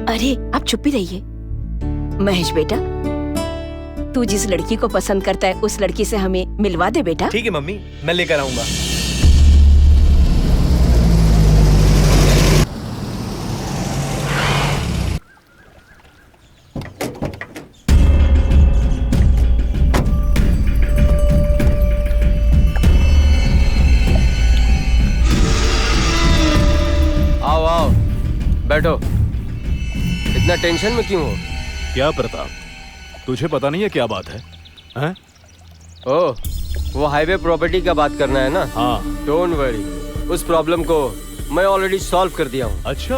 अरे आप चुप ही रहिए। महेश बेटा, तू जिस लड़की को पसंद करता है उस लड़की से हमें मिलवा दे बेटा। ठीक है मम्मी, मैं लेकर आऊंगा। आओ आओ, बैठो। इतना टेंशन में क्यों हो? क्या प्रताप, तुझे पता नहीं है क्या बात है? हैं? ओह, वो हाईवे प्रॉपर्टी का बात करना है ना? हाँ। डोंट वरी, उस प्रॉब्लम को मैं ऑलरेडी सॉल्व कर दिया हूँ। अच्छा,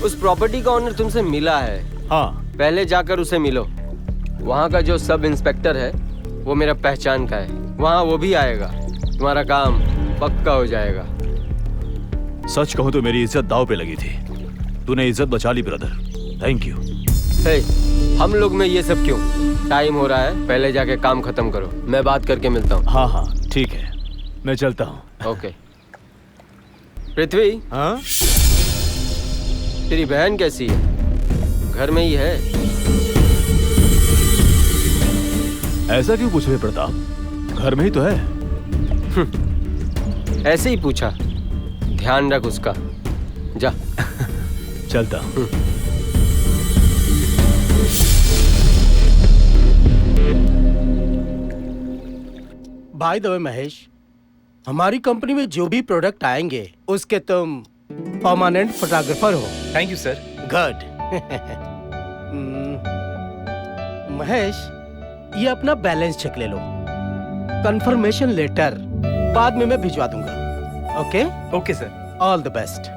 उस प्रॉपर्टी का ओनर तुमसे मिला है। हाँ। पहले जाकर उसे मिलो। वहाँ का जो सब इंस्पेक्टर है वो मेरा पहचान का है। वहाँ वो भी आएगा, तुम्हारा काम पक्का हो जाएगा। सच कहूँ तो मेरी इज्जत दाव पे लगी थी। तूने इज्जत बचा ली ब्रदर, थैंक यू। हे, हम लोग में ये सब क्यों? टाइम हो रहा है, पहले जाके काम खत्म करो। मैं बात करके मिलता हूँ। हाँ हाँ ठीक है, मैं चलता हूँ। ओके। पृथ्वी, हाँ? तेरी बहन कैसी है? घर में ही है? ऐसा क्यों पूछ रहे प्रताप? घर में ही तो है। ऐसे ही पूछा। ध्यान रख उसका। जा। चलता हूँ। बाय द वे महेश, हमारी कंपनी में जो भी प्रोडक्ट आएंगे उसके तुम परमानेंट फोटोग्राफर हो। Thank you sir. Good. Mahesh, ये अपना बैलेंस चेक ले लो। कंफर्मेशन लेटर बाद में मैं भिजवा दूंगा। Okay? Okay sir. All the best.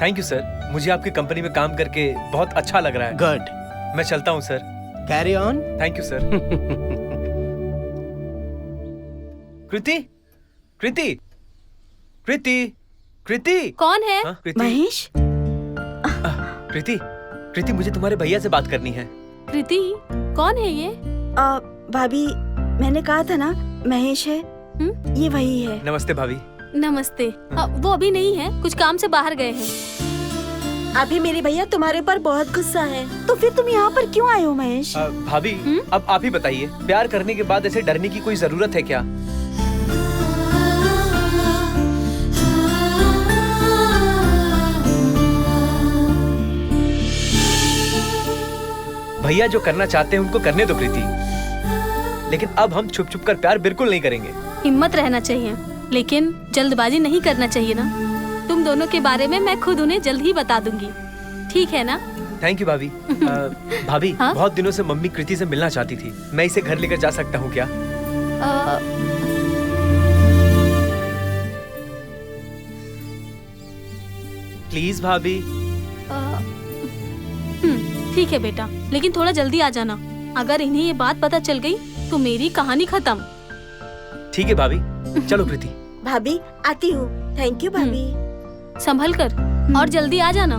Thank you sir, मुझे आपकी कंपनी में काम करके बहुत अच्छा लग रहा है। गुड। मैं चलता हूँ sir. Carry on. Thank you sir. Kriti, Kriti, Kriti, Kriti. कौन है? महेश। कृति, कृति मुझे तुम्हारे भैया से बात करनी है। कृति, कौन है ये? भाभी, मैंने कहा था ना महेश है। ये वही है। नमस्ते भाभी। नमस्ते। वो अभी नहीं है, कुछ काम से बाहर गए हैं। अभी मेरे भैया तुम्हारे पर बहुत गुस्सा है, तो फिर तुम यहाँ पर क्यों आए हो महेश? भाभी, अब आप ही बताइए, प्यार करने के बाद ऐसे डरने की कोई जरूरत है क्या? भैया जो करना चाहते हैं उनको करने दो कृति, लेकिन अब हम छुप छुप कर प्यार बिल्कुल नहीं करेंगे। हिम्मत रहना चाहिए, लेकिन जल्दबाजी नहीं करना चाहिए ना। तुम दोनों के बारे में मैं खुद उन्हें जल्द ही बता दूंगी, ठीक है ना? थैंक यू भाभी। भाभी, हाँ? बहुत दिनों से मम्मी कृति से मिलना चाहती थी, मैं इसे घर लेकर जा सकता हूँ क्या? प्लीज भाभी। ठीक है बेटा, लेकिन थोड़ा जल्दी आ जाना। अगर इन्हें ये बात पता चल गई तो मेरी कहानी खत्म। ठीक है भाभी, चलो कृति। भाभी आती हूँ। थैंक यू भाभी। संभल कर और जल्दी आ जाना।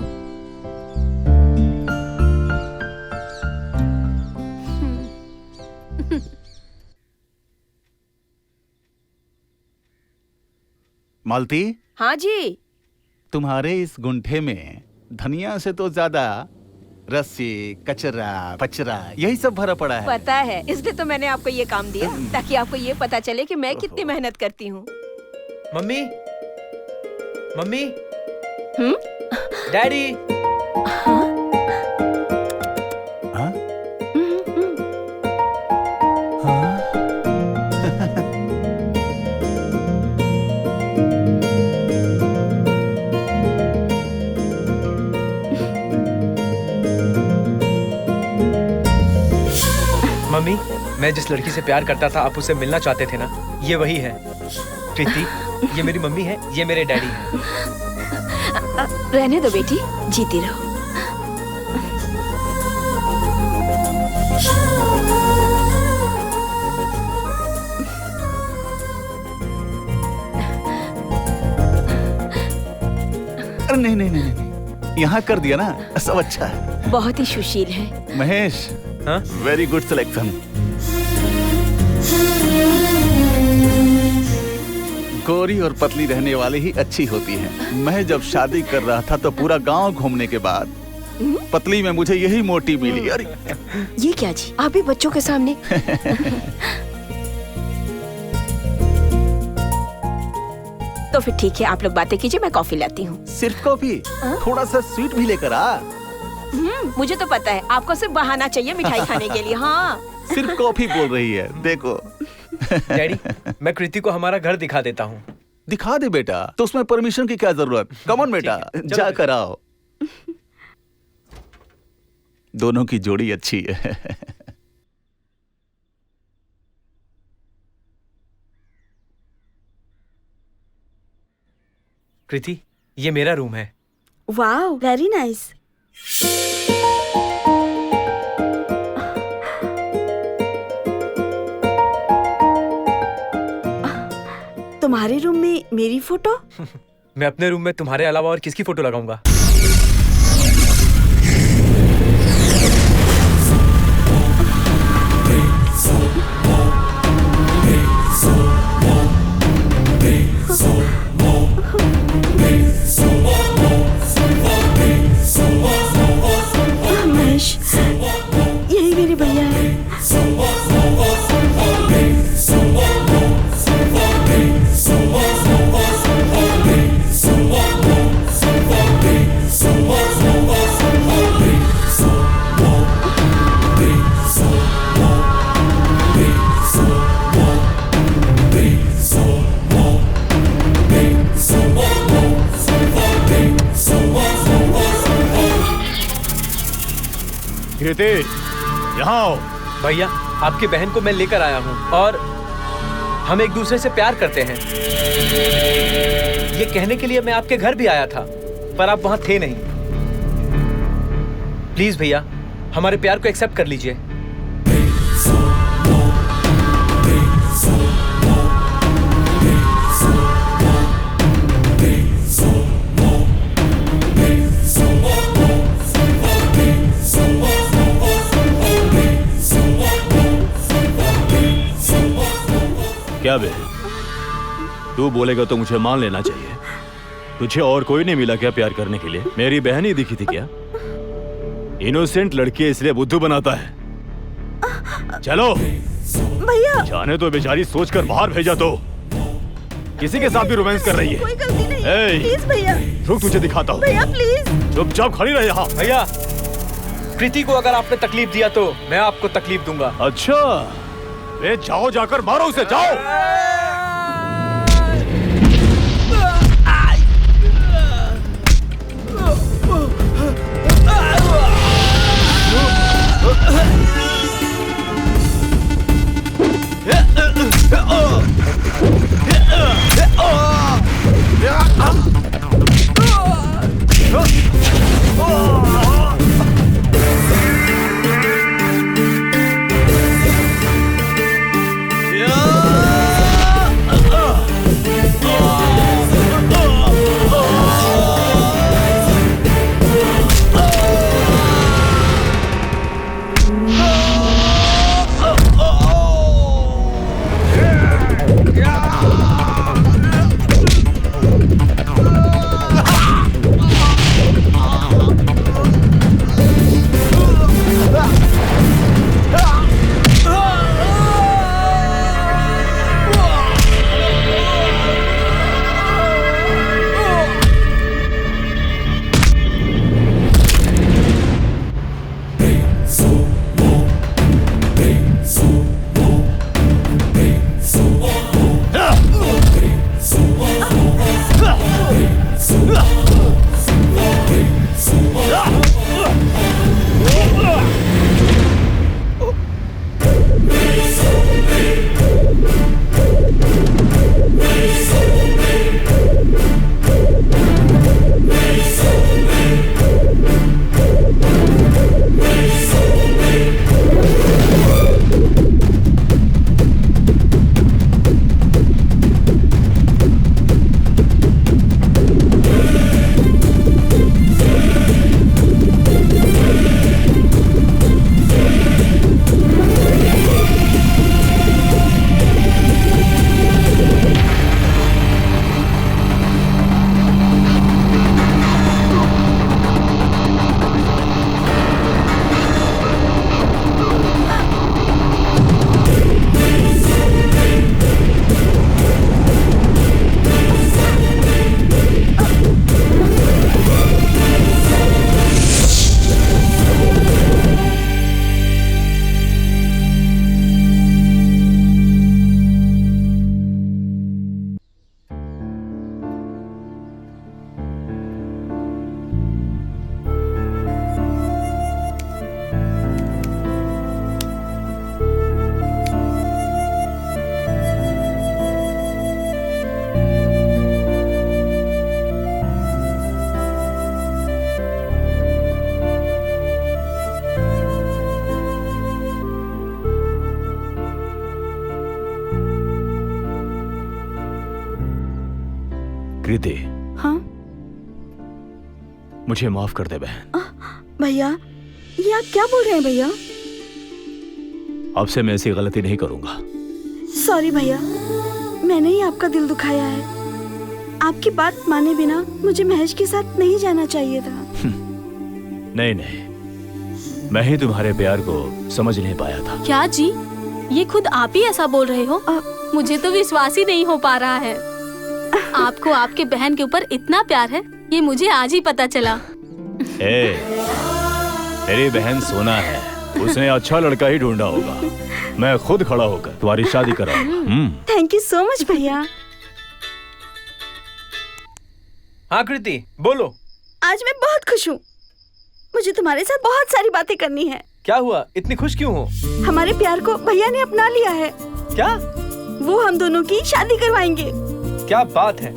मालती, हाँ जी। तुम्हारे इस गुंठे में धनिया से तो ज्यादा रस्सी, कचरा, पचरा यही सब भरा पड़ा है। पता है, इसलिए तो मैंने आपको ये काम दिया, ताकि आपको ये पता चले कि मैं कितनी मेहनत करती हूँ। Mummy, mummy, daddy. मम्मी, मैं जिस लड़की से प्यार करता था, आप उससे मिलना चाहते थे ना, ये वही है। कृति, ये मेरी मम्मी है, ये मेरे डैडी हैं। रहने दो बेटी, जीती रहो। अरे नहीं नहीं नहीं नहीं, यहाँ कर दिया ना, सब अच्छा है। बहुत ही सुशील है। Mahesh, very good selection. गोरी और पतली रहने वाली ही अच्छी होती है। मैं जब शादी कर रहा था तो पूरा गांव घूमने के बाद पतली में मुझे यही मोटी मिली। अरे ये क्या जी, आप भी बच्चों के सामने। तो फिर ठीक है, आप लोग बातें कीजिए, मैं कॉफी लाती हूँ। सिर्फ कॉफी? थोड़ा सा स्वीट भी लेकर आ। मुझे तो पता है, आपको सिर्फ बहाना चाहिए मिठाई खाने के लिए। हाँ, सिर्फ कॉफी बोल रही है, देखो। डैडी, मैं कृति को हमारा घर दिखा देता हूँ। दिखा दे बेटा, तो उसमें परमिशन की क्या जरूरत? कम ऑन बेटा, जा कर आओ। दोनों की जोड़ी अच्छी है। कृति, ये मेरा रूम है। Wow, very nice. तुम्हारे रूम में मेरी फोटो? मैं अपने रूम में तुम्हारे अलावा और किसकी फोटो लगाऊंगा? महेश, यही मेरे भैया है। कृति, यहाँ आओ। भैया, आपकी बहन को मैं लेकर आया हूँ और हम एक दूसरे से प्यार करते हैं। ये कहने के लिए मैं आपके घर भी आया था, पर आप वहां थे नहीं। प्लीज भैया, हमारे प्यार को एक्सेप्ट कर लीजिए। क्या बे, तू बोलेगा तो मुझे मान लेना चाहिए। तुझे और कोई नहीं मिला क्या प्यार करने के लिए? मेरी बहन ही दिखी थी क्या? इनोसेंट लड़की इसलिए बुद्धू बनाता है। चलो भैया, जाने तो बेचारी सोचकर बाहर भेजा तो किसी के साथ भी रोमांस कर रही है। कोई गलती नहीं है। ए, प्लीज भैया, रुक तुझे दिखाता हूँ। भैया प्लीज। चुपचाप खड़ी रहे यहाँ। भैया, कृति को अगर आपने तकलीफ दिया तो मैं आपको तकलीफ दूंगा। अच्छा, ए, जाओ जाकर मारो उसे, जाओ। कृति, हाँ मुझे माफ कर दे बहन। भैया, ये आप क्या बोल रहे हैं भैया? अब से मैं ऐसी गलती नहीं करूंगा। सॉरी भैया, मैंने ही आपका दिल दुखाया है। आपकी बात माने बिना मुझे महेश के साथ नहीं जाना चाहिए था। नहीं नहीं, मैं ही तुम्हारे प्यार को समझ नहीं पाया था। क्या जी, ये खुद आप ही ऐसा बोल रहे हो? मुझे तो विश्वास ही नहीं हो पा रहा है। आपको आपके बहन के ऊपर इतना प्यार है, ये मुझे आज ही पता चला। मेरी बहन सोना है, उसने अच्छा लड़का ही ढूंढा होगा। मैं खुद खड़ा होकर तुम्हारी शादी कराऊंगा। थैंक यू सो मच भैया। हाँ कृति, बोलो। आज मैं बहुत खुश हूँ। मुझे तुम्हारे साथ बहुत सारी बातें करनी है। क्या हुआ, इतनी खुश क्यों हो? हमारे प्यार को भैया ने अपना लिया है। क्या? वो हम दोनों की शादी करवाएंगे। क्या बात है,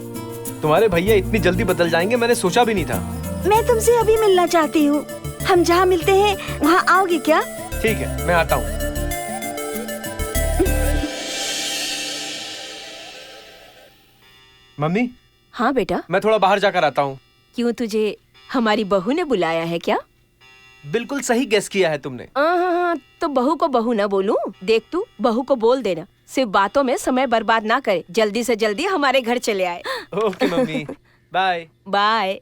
तुम्हारे भैया इतनी जल्दी बदल जाएंगे, मैंने सोचा भी नहीं था। मैं तुमसे अभी मिलना चाहती हूँ। हम जहाँ मिलते हैं वहाँ आओगे क्या? ठीक है, मैं आता हूँ। मम्मी। हाँ बेटा। मैं थोड़ा बाहर जाकर आता हूँ। क्यों, तुझे हमारी बहू ने बुलाया है क्या? बिल्कुल सही गेस किया है तुमने। हाँ, तो बहू को बहू ना बोलूं? देख तू बहू को बोल देना, सिर्फ बातों में समय बर्बाद ना करे, जल्दी से जल्दी हमारे घर चले आए। Okay mummy, bye bye.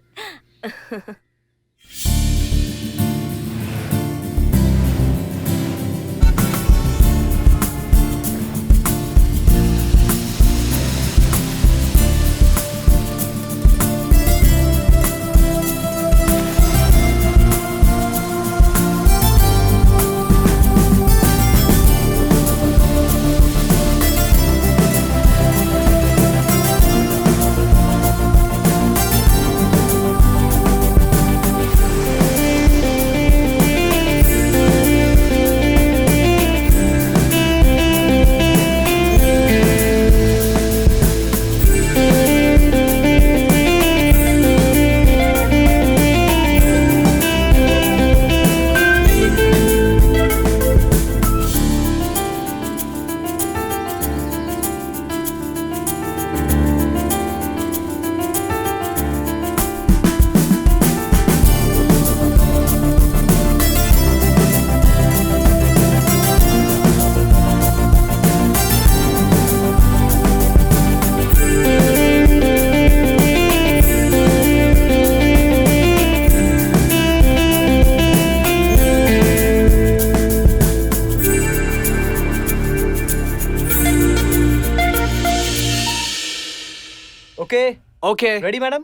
Okay ready madam.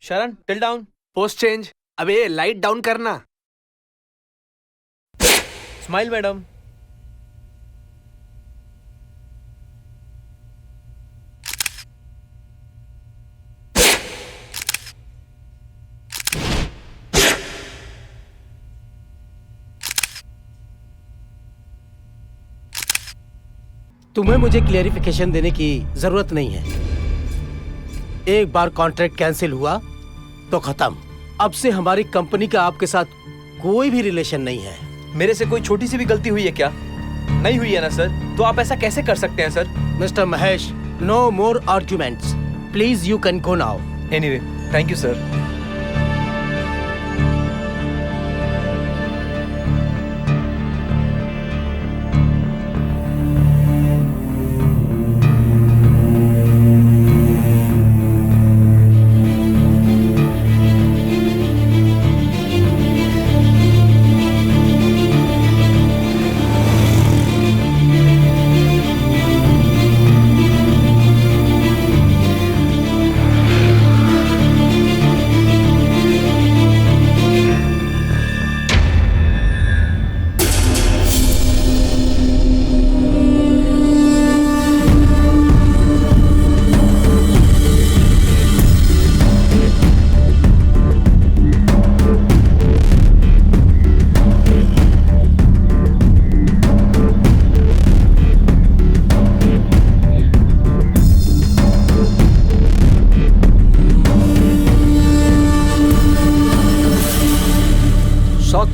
शरण टिल डाउन, पोस्ट चेंज। अबे लाइट डाउन करना। Smile madam. तुम्हें मुझे क्लेरिफिकेशन देने की जरूरत नहीं है। एक बार कॉन्ट्रैक्ट कैंसिल हुआ तो खत्म। अब से हमारी कंपनी का आपके साथ कोई भी रिलेशन नहीं है। मेरे से कोई छोटी सी भी गलती हुई है क्या? नहीं हुई है ना सर? तो आप ऐसा कैसे कर सकते हैं sir? Mister Mahesh, no more arguments. Please you can go now. Anyway, thank you sir.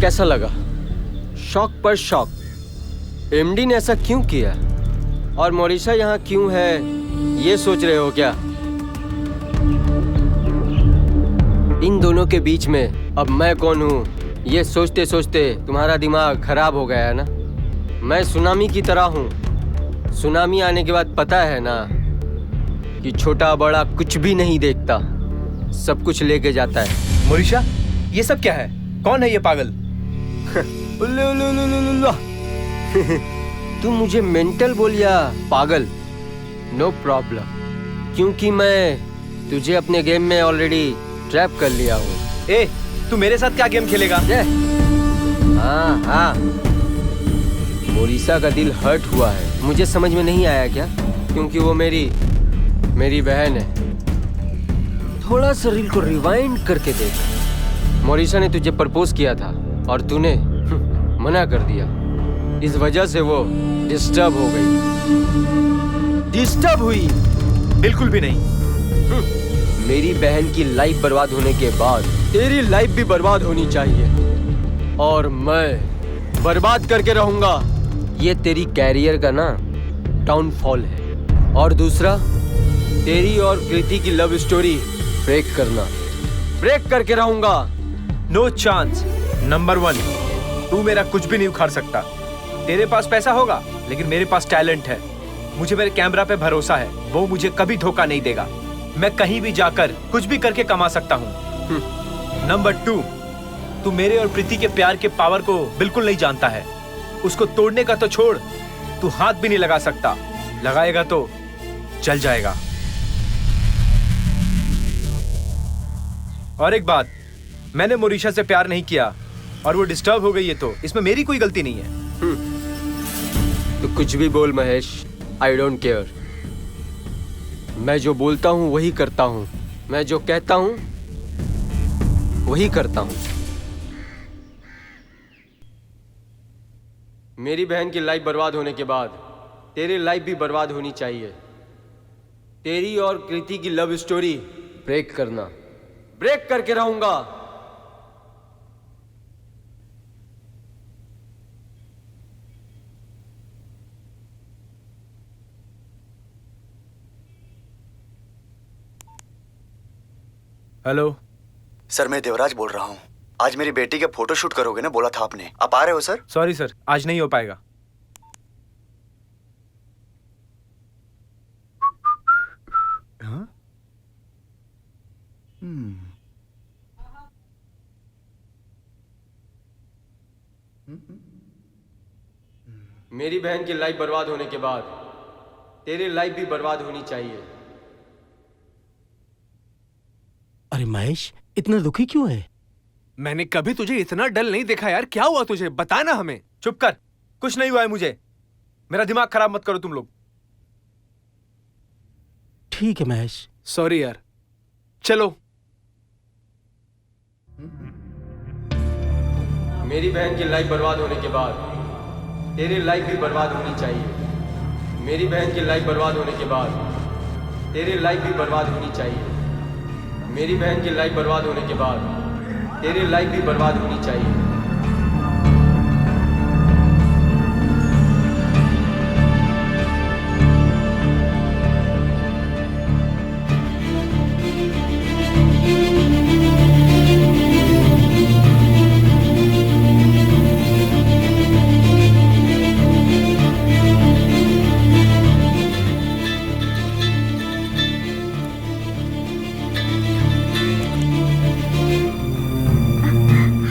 कैसा लगा? शॉक पर शॉक। एमडी ने ऐसा क्यों किया और मोरिशा यहाँ क्यों है, ये सोच रहे हो क्या? इन दोनों के बीच में अब मैं कौन हूँ, ये सोचते सोचते तुम्हारा दिमाग खराब हो गया है ना? मैं सुनामी की तरह हूँ। सुनामी आने के बाद पता है ना कि छोटा बड़ा कुछ भी नहीं देखता, सब कुछ लेके जाता है। मोरिशा, ये सब क्या है? कौन है ये पागल? तू मुझे मेंटल बोल या पागल, नो प्रॉब्लम, क्योंकि मैं तुझे अपने गेम में ऑलरेडी ट्रैप कर लिया हूँ। ए, तू मेरे साथ क्या गेम खेलेगा? हाँ हाँ, मोरिशा का दिल हर्ट हुआ है। मुझे समझ में नहीं आया क्या? क्योंकि वो मेरी बहन है। थोड़ा सा रील को रिवाइंड करके देख। मोरिशा ने तुझे प्रपोज किया था और तूने मना कर दिया। इस वजह से वो डिस्टर्ब हो गई। डिस्टर्ब हुई? बिल्कुल भी नहीं। मेरी बहन की लाइफ बर्बाद होने के बाद तेरी लाइफ भी बर्बाद होनी चाहिए और मैं बर्बाद करके रहूंगा। ये तेरी कैरियर का ना डाउनफॉल है। और दूसरा, तेरी और कृति की लव स्टोरी ब्रेक करना, ब्रेक करके रहूंगा। No chance. नंबर 1, तू मेरा कुछ भी नहीं उखाड़ सकता। तेरे पास पैसा होगा, लेकिन मेरे पास टैलेंट है। मुझे मेरे कैमरा पे भरोसा है, वो मुझे कभी धोखा नहीं देगा। मैं कहीं भी जाकर कुछ भी करके कमा सकता हूँ। नंबर 2, तू मेरे और प्रीति के प्यार के पावर को बिल्कुल नहीं जानता है। उसको तोड़ने का तो छोड़, तू हाथ भी नहीं लगा सकता। लगाएगा तो जल जाएगा। और एक बात, मैंने मोरिशा से प्यार नहीं किया और वो डिस्टर्ब हो गई है तो इसमें मेरी कोई गलती नहीं है। तू कुछ भी बोल महेश, आई डोंट केयर। मैं जो बोलता हूँ वही करता हूँ, मैं जो कहता हूँ वही करता हूँ। मेरी बहन की लाइफ बर्बाद होने के बाद तेरी लाइफ भी बर्बाद होनी चाहिए। तेरी और कृति की लव स्टोरी ब्रेक करना, ब्रेक करके रहूंगा। हेलो सर, मैं देवराज बोल रहा हूँ। आज मेरी बेटी के फोटो शूट करोगे ना, बोला था आपने। आप आ रहे हो सर? सॉरी सर, आज नहीं हो पाएगा। हाँ? मेरी बहन की लाइफ बर्बाद होने के बाद तेरी लाइफ भी बर्बाद होनी चाहिए। अरे महेश, इतना दुखी क्यों है? मैंने कभी तुझे इतना डल नहीं देखा यार। क्या हुआ तुझे, बता ना हमें। चुप कर, कुछ नहीं हुआ है मुझे। मेरा दिमाग खराब मत करो तुम लोग। ठीक है महेश। सॉरी यार, चलो। मेरी बहन की लाइफ बर्बाद होने के बाद तेरी लाइफ भी बर्बाद होनी चाहिए। मेरी बहन की लाइफ बर्बाद होने के बाद तेरी लाइफ भी बर्बाद होनी चाहिए। मेरी बहन की लाइफ बर्बाद होने के बाद तेरी लाइफ भी बर्बाद होनी चाहिए।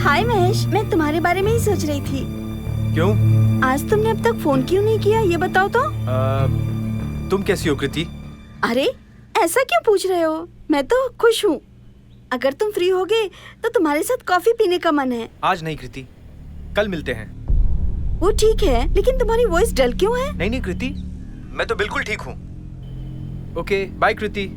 हाय महेश, मैं तुम्हारे बारे में ही सोच रही थी। क्यों? आज तुमने अब तक फोन क्यों नहीं किया, ये बताओ तो। तुम कैसी हो कृति? अरे ऐसा क्यों पूछ रहे हो? मैं तो खुश हूँ। अगर तुम फ्री होगे तो तुम्हारे साथ कॉफी पीने का मन है। आज नहीं कृति, कल मिलते हैं। वो ठीक है, लेकिन तुम्हारी वॉइस डल क्यों है? नहीं नहीं कृति, मैं तो बिल्कुल ठीक हूँ। Okay bye Kriti.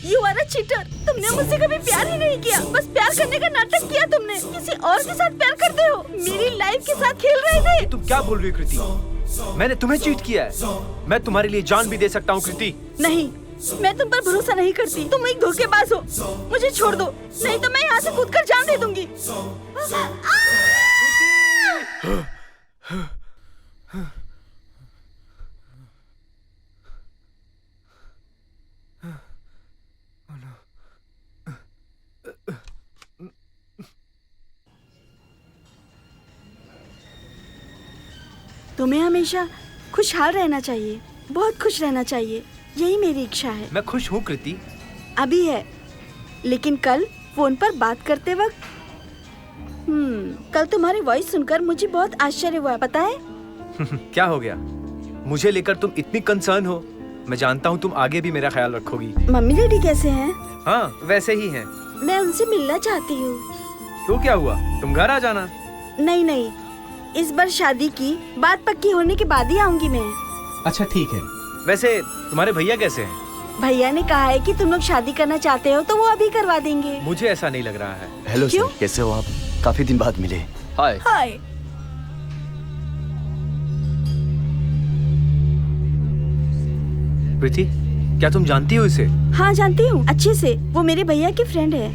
You are a cheater. तुमने मुझसे कभी प्यार ही नहीं किया, बस प्यार करने का नाटक किया तुमने। किसी और के साथ प्यार करते हो, मेरी लाइफ के साथ खेल रहे थे। तुम क्या बोल रही हो कृति? मैंने तुम्हें चीट किया है। मैं तुम्हारे लिए जान भी दे सकता हूँ कृति। नहीं, मैं तुम पर भरोसा नहीं करती। तुम एक धोखेबाज हो। मुझे छोड़ दो, नहीं तो मैं यहाँ से कूदकर जान दे दूंगी। तुम्हें हमेशा खुशहाल रहना चाहिए, बहुत खुश रहना चाहिए, यही मेरी इच्छा है। मैं खुश हूँ कृति। अभी है, लेकिन कल फोन पर बात करते वक्त कल तुम्हारी वॉइस सुनकर मुझे बहुत आश्चर्य हुआ, पता है? क्या हो गया? मुझे लेकर तुम इतनी कंसर्न हो, मैं जानता हूँ तुम आगे भी मेरा ख्याल रखोगी। मम्मी डैडी कैसे हैं? हाँ वैसे ही हैं। मैं उनसे मिलना चाहती हूँ। तो क्या हुआ, तुम घर आ जाना। नहीं नहीं, इस बार शादी की बात पक्की होने के बाद ही आऊंगी मैं। अच्छा ठीक है। वैसे तुम्हारे भैया कैसे हैं? भैया ने कहा है कि तुम लोग शादी करना चाहते हो तो वो अभी करवा देंगे। मुझे ऐसा नहीं लग रहा है। हेलो क्यों? सर, कैसे हो आप? काफी दिन बाद मिले। हाय। हाय। प्रीति, क्या तुम जानती हो इसे? हाँ जानती हूँ अच्छे से, वो मेरे भैया की फ्रेंड है।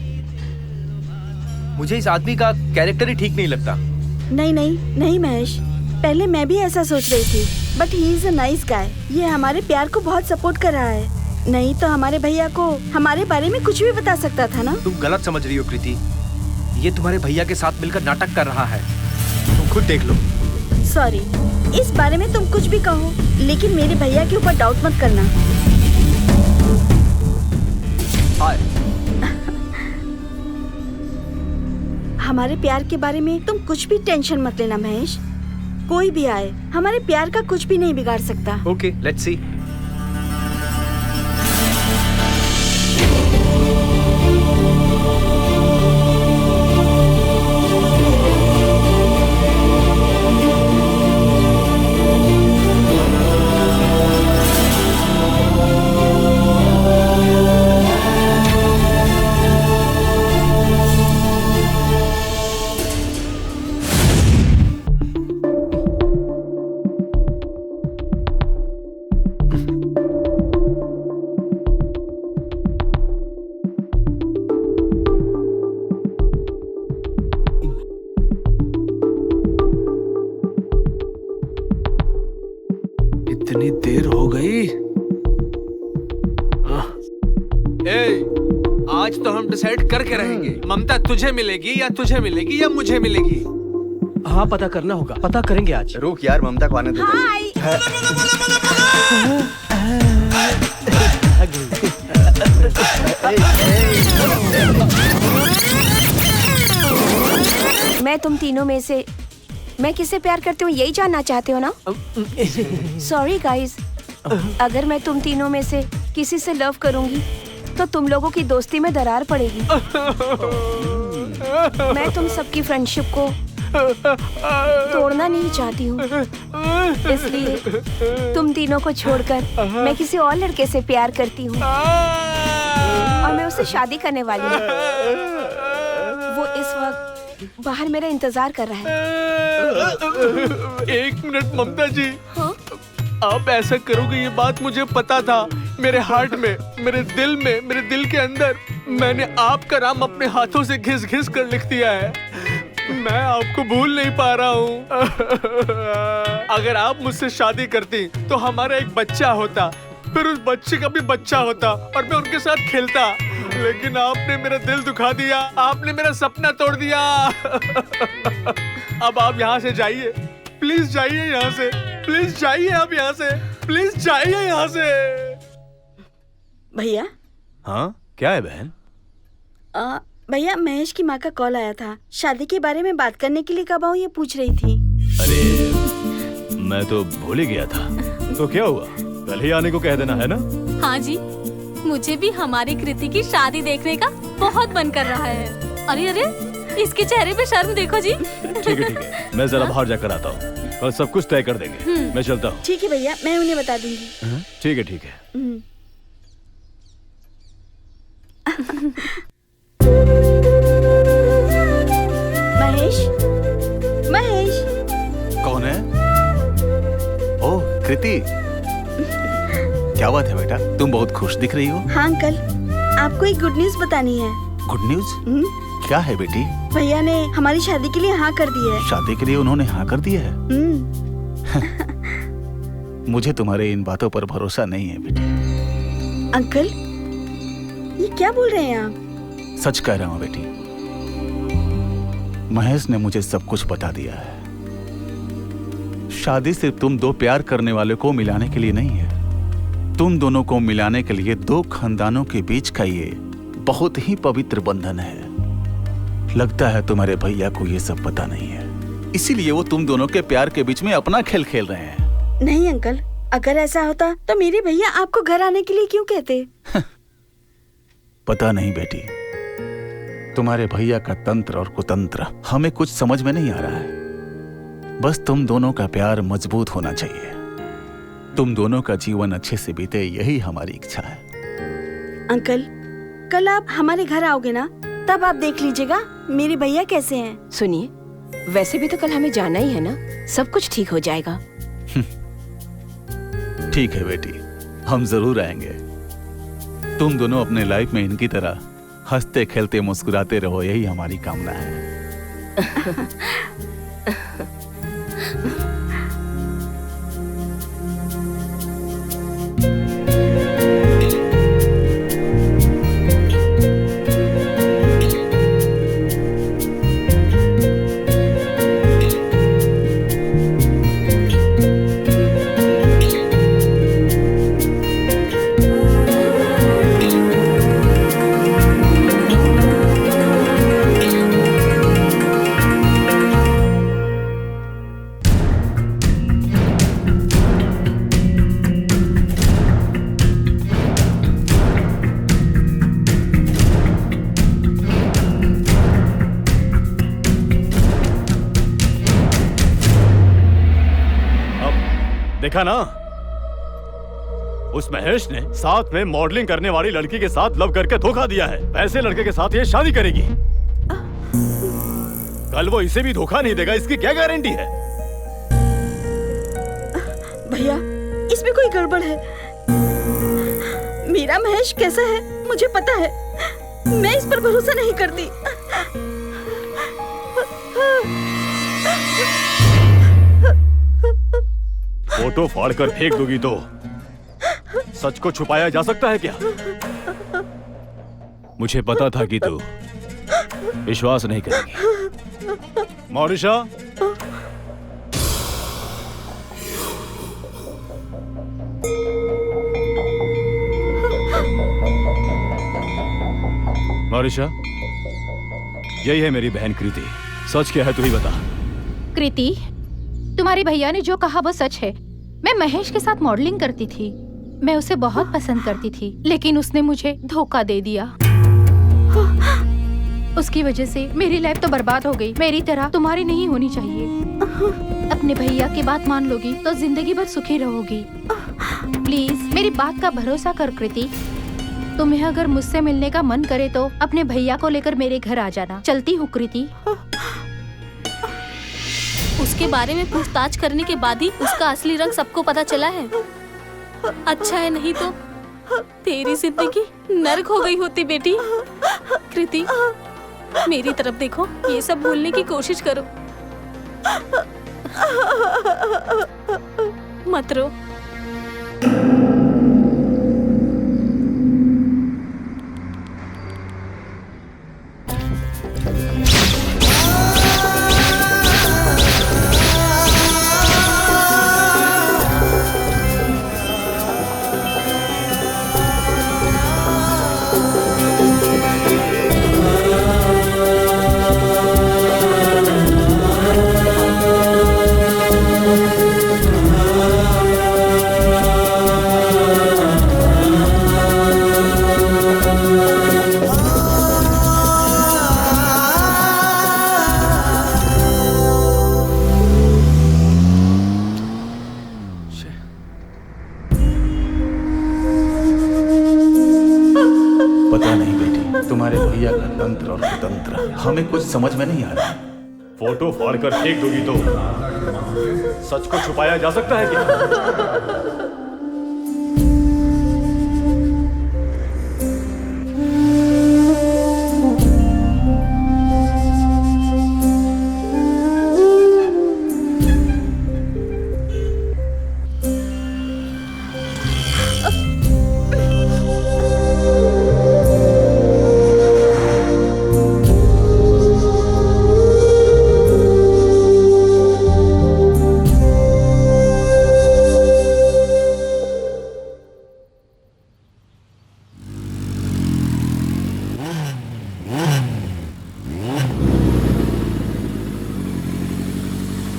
मुझे इस आदमी का कैरेक्टर ही ठीक नहीं लगता। नहीं नहीं नहीं महेश, पहले मैं भी ऐसा सोच रही थी, but he is a nice guy. ये हमारे प्यार को बहुत सपोर्ट कर रहा है, नहीं तो हमारे भैया को हमारे बारे में कुछ भी बता सकता था ना। तुम गलत समझ रही हो कृति, ये तुम्हारे भैया के साथ मिलकर नाटक कर रहा है, तुम खुद देख लो। सॉरी, इस बारे में तुम कुछ भी कहो, लेकिन मेरे भैया के ऊपर डाउट मत करना। हाय। हमारे प्यार के बारे में तुम कुछ भी टेंशन मत लेना महेश, कोई भी आए हमारे प्यार का कुछ भी नहीं बिगाड़ सकता। Okay, let's see. इतनी देर हो गई। आज तो हम डिसाइड करके रहेंगे, ममता तुझे मिलेगी या तुझे मिलेगी या मुझे मिलेगी। हाँ पता करना होगा, पता करेंगे आज। रुक यार, ममता को आने दो। मैं तुम तीनों में से मैं किससे प्यार करती हूँ यही जानना चाहते हो ना? सॉरी गाइस, अगर मैं तुम तीनों में से किसी से लव करूंगी तो तुम लोगों की दोस्ती में दरार पड़ेगी। मैं तुम सबकी फ्रेंडशिप को तोड़ना नहीं चाहती हूँ, इसलिए तुम तीनों को छोड़कर मैं किसी और लड़के से प्यार करती हूँ और मैं उससे शादी करने वाली हूँ। वो इस वक्त बाहर मेरा इंतजार कर रहा है। एक मिनट ममता जी, आप ऐसा करोगे ये बात मुझे पता था। मेरे हार्ट में, मेरे दिल के अंदर मैंने आपका नाम अपने हाथों से घिस घिस कर लिख दिया है। मैं आपको भूल नहीं पा रहा हूँ। अगर आप मुझसे शादी करती तो हमारा एक बच्चा होता, फिर उस बच्चे का भी बच्चा होता और मैं उनके साथ खेलता। लेकिन आपने मेरा दिल दुखा दिया, आपने मेरा सपना तोड़ दिया। अब आप यहाँ से जाइए, प्लीज जाइए यहाँ से, प्लीज जाइए आप यहाँ से, प्लीज जाइए यहाँ से। भैया। हाँ क्या है बहन? भैया, महेश की माँ का कॉल आया था, शादी के बारे में बात करने के लिए कब आऊँ ये पूछ रही थी। अरे मैं तो भूल ही गया था। तो क्या हुआ, कल ही आने को कह देना है ना? हाँ जी, मुझे भी हमारी कृति की शादी देखने का बहुत मन कर रहा है। अरे अरे, इसके चेहरे पे शर्म देखो जी। ठीक है, मैं जरा बाहर जाकर आता हूँ, कल सब कुछ तय कर देंगे। मैं चलता हूँ। ठीक है भैया, मैं उन्हें बता दूंगी। ठीक है। महेश। कौन है? ओह कृति, क्या बात है बेटा, तुम बहुत खुश दिख रही हो। हाँ अंकल, आपको एक गुड न्यूज बतानी है। Good news? क्या है बेटी? भैया ने हमारी शादी के लिए हाँ कर दी है। शादी के लिए उन्होंने हाँ कर दिया है? मुझे तुम्हारे इन बातों पर भरोसा नहीं है बेटी। अंकल, ये क्या बोल रहे हैं आप? सच कह रहा हूँ बेटी, महेश ने मुझे सब कुछ बता दिया है। शादी सिर्फ तुम दो प्यार करने वाले को मिलाने के लिए नहीं है, तुम दोनों को मिलाने के लिए दो खानदानों के बीच का ये बहुत ही पवित्र बंधन है। लगता है तुम्हारे भैया को ये सब पता नहीं है, इसीलिए वो तुम दोनों के प्यार के बीच में अपना खेल खेल रहे हैं। नहीं अंकल, अगर ऐसा होता तो मेरे भैया आपको घर आने के लिए क्यों कहते? पता नहीं बेटी, तुम्हारे भैया का तंत्र और कुतंत्र हमें कुछ समझ में नहीं आ रहा है। बस तुम दोनों का प्यार मजबूत होना चाहिए। तुम दोनों का जीवन अच्छे से बीते, यही हमारी इच्छा है। अंकल, कल आप हमारे घर आओगे ना, तब आप देख लीजिएगा मेरे भैया कैसे हैं। सुनिए, वैसे भी तो कल हमें जाना ही है ना, सब कुछ ठीक हो जाएगा। ठीक है बेटी, हम जरूर आएंगे। तुम दोनों अपने लाइफ में इनकी तरह हंसते खेलते मुस्कुराते रहो, यही हमारी कामना है। देखा ना, उस महेश ने साथ में मॉडलिंग करने वाली लड़की के साथ लव करके धोखा दिया है। वैसे लड़के के साथ ये शादी करेगी, कल वो इसे भी धोखा नहीं देगा, इसकी क्या गारंटी है? भैया, इसमें कोई गड़बड़ है। मेरा महेश कैसा है मुझे पता है, मैं इस पर भरोसा नहीं करती। फोटो फाड़ कर फेंक दोगी तो सच को छुपाया जा सकता है क्या? मुझे पता था कि तू विश्वास नहीं करेगी। मौरिशा, मौरिशा, यही है मेरी बहन कृति। सच क्या है तू ही बता। कृति, तुम्हारे भैया ने जो कहा वो सच है। मैं महेश के साथ मॉडलिंग करती थी, मैं उसे बहुत पसंद करती थी, लेकिन उसने मुझे धोखा दे दिया। उसकी वजह से मेरी लाइफ तो बर्बाद हो गई। मेरी तरह तुम्हारी नहीं होनी चाहिए। अपने भैया की बात मान लोगी तो जिंदगी भर सुखी रहोगी। प्लीज मेरी बात का भरोसा कर कृति। तुम्हें अगर मुझसे मिलने का मन करे तो अपने भैया को लेकर मेरे घर आ जाना। चलती हूँ कृति। उसके बारे में पूछताछ करने के बाद ही उसका असली रंग सबको पता चला है। अच्छा है, नहीं तो तेरी जिंदगी नर्क हो गई होती बेटी। कृति, मेरी तरफ देखो, ये सब भूलने की कोशिश करो, मत रो। हमें कुछ समझ में नहीं आ रहा। फोटो फाड़ कर फेंक दोगी तो सच को छुपाया जा सकता है क्या?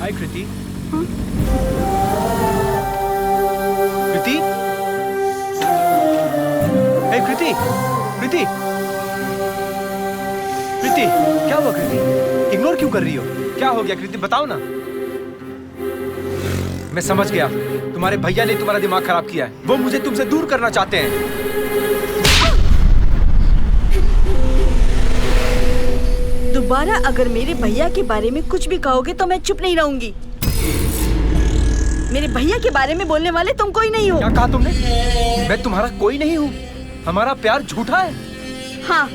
हाय कृति। कृति, ए कृति, कृति, कृति, क्या हुआ कृति? इग्नोर क्यों कर रही हो? क्या हो गया कृति, बताओ ना। मैं समझ गया, तुम्हारे भैया ने तुम्हारा दिमाग खराब किया है। वो मुझे तुमसे दूर करना चाहते हैं। दोबारा अगर मेरे भैया के बारे में कुछ भी कहोगे तो मैं चुप नहीं रहूंगी। मेरे भैया के बारे में बोलने वाले तुम कोई नहीं हो। क्या कहा तुमने? मैं तुम्हारा कोई नहीं हूँ। हमारा प्यार झूठा है। हाँ,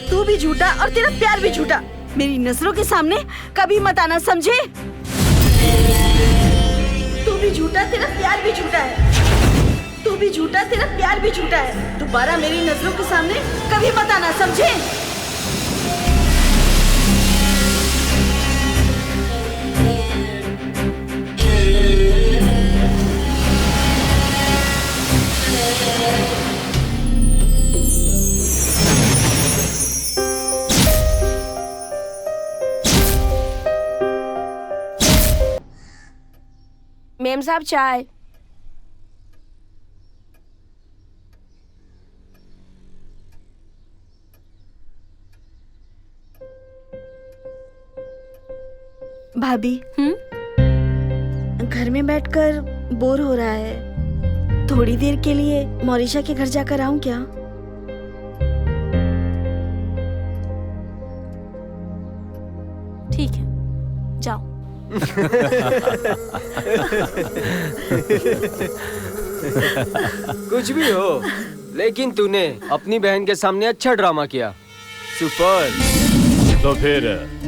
तू भी झूठा और तेरा प्यार भी झूठा। मेरी नजरों के सामने कभी मत आना, समझे? तू भी झूठा, तेरा प्यार भी झूठा है। तू भी झूठा, तेरा प्यार भी झूठा है। दोबारा मेरी नजरों के सामने कभी मत आना, समझे? मेम साहब चाय। भाभी, घर में बैठकर बोर हो रहा है। थोड़ी देर के लिए मोरिशा के घर जाकर आऊं क्या? ठीक है, जाओ। कुछ भी हो, लेकिन तूने अपनी बहन के सामने अच्छा ड्रामा किया। सुपर। तो फिर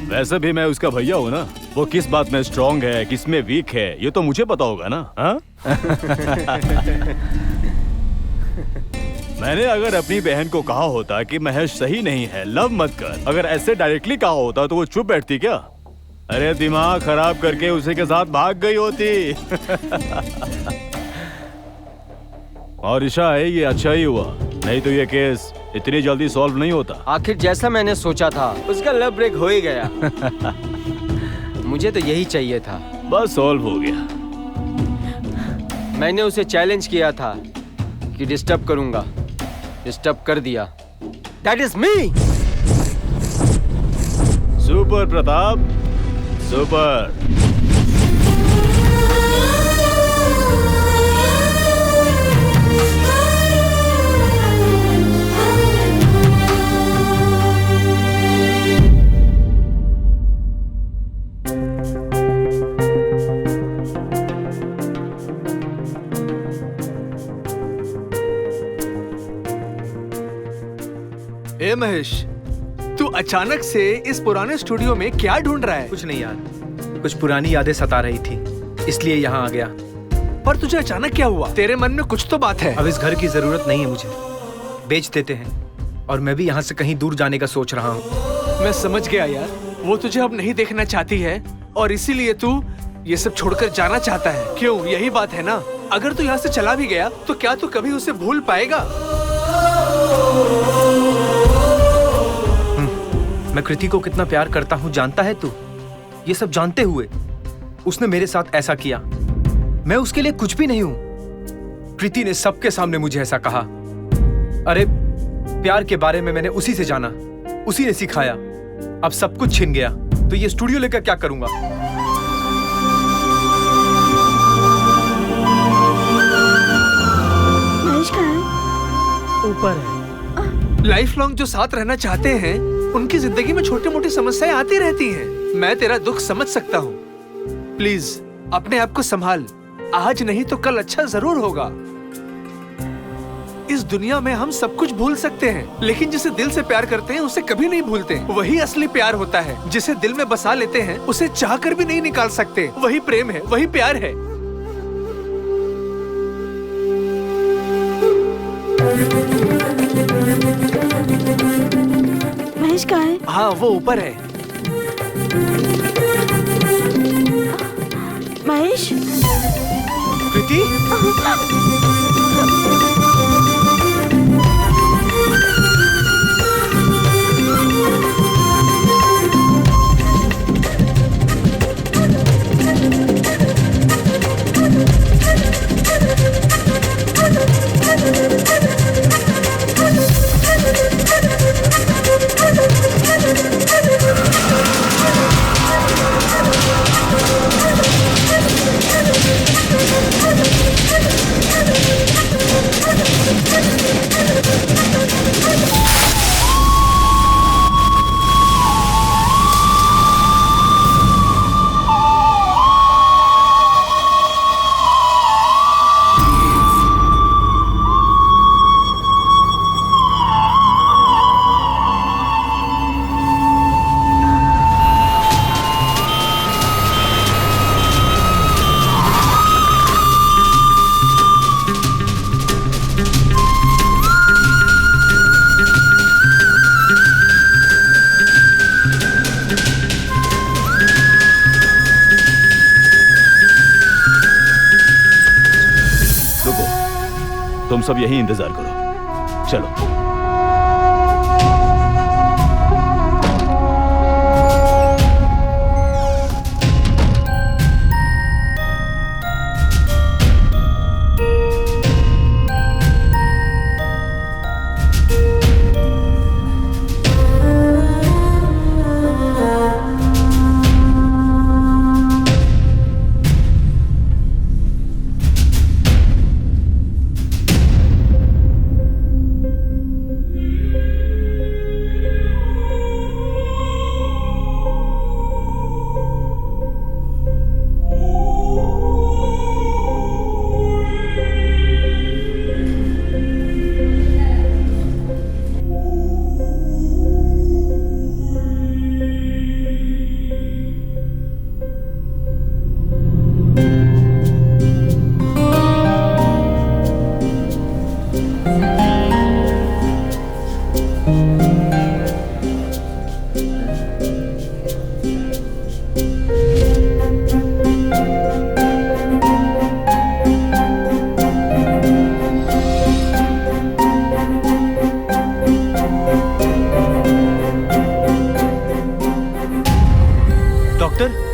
वैसे भी मैं उसका भैया हूँ ना। वो किस बात में स्ट्रांग है, किस में वीक है, ये तो मुझे पता होगा ना। हाँ? मैंने अगर अपनी बहन को कहा होता कि महेश सही नहीं है, लव मत कर, अगर ऐसे डायरेक्टली कहा होता तो वो चुप बैठती क्या? अरे दिमाग खराब करके उसी के साथ भाग गई होती। और ईशा है, ये अच्छा ही हुआ, नहीं तो ये केस इतनी जल्दी सॉल्व नहीं होता। आखिर जैसा मैंने सोचा था उसका लव ब्रेक हो ही गया। मुझे तो यही चाहिए था। बस सॉल्व हो गया। मैंने उसे चैलेंज किया था कि डिस्टर्ब करूंगा, डिस्टर्ब कर दिया। That is me। Super Pratap, super. ए महेश, तू अचानक से इस पुराने स्टूडियो में क्या ढूंढ रहा है? कुछ नहीं यार, कुछ पुरानी यादें सता रही थी, इसलिए यहाँ आ गया। पर तुझे अचानक क्या हुआ? तेरे मन में कुछ तो बात है। अब इस घर की जरूरत नहीं है मुझे, बेच देते हैं। और मैं भी यहाँ से कहीं दूर जाने का सोच रहा हूँ। मैं समझ गया यार, वो तुझे अब नहीं देखना चाहती है और इसीलिए तू ये सब छोड़कर जाना चाहता है। क्यों, यही बात है ना? अगर तू यहाँ से चला भी गया तो क्या तू कभी उसे भूल पाएगा? मैं कृति को कितना प्यार करता हूँ जानता है तू? ये सब जानते हुए उसने मेरे साथ ऐसा किया। मैं उसके लिए कुछ भी नहीं हूँ। कृति ने सबके सामने मुझे ऐसा कहा। अरे प्यार के बारे में मैंने उसी से जाना, उसी ने सिखाया। अब सब कुछ छिन गया तो ये स्टूडियो लेकर क्या करूंगा? महेश कहाँ है? ऊपर है। लाइफ लॉन्ग जो साथ रहना चाहते हैं उनकी जिंदगी में छोटी मोटी समस्याएं आती रहती हैं। मैं तेरा दुख समझ सकता हूँ। प्लीज अपने आप को संभाल। आज नहीं तो कल अच्छा जरूर होगा। इस दुनिया में हम सब कुछ भूल सकते हैं, लेकिन जिसे दिल से प्यार करते हैं उसे कभी नहीं भूलते। वही असली प्यार होता है। जिसे दिल में बसा लेते हैं उसे चाह कर भी नहीं निकाल सकते। वही प्रेम है, वही प्यार है। महेश कहाँ है? हाँ, वो ऊपर है। महेश, कृति, तुम सब यही इंतजार करो, चलो।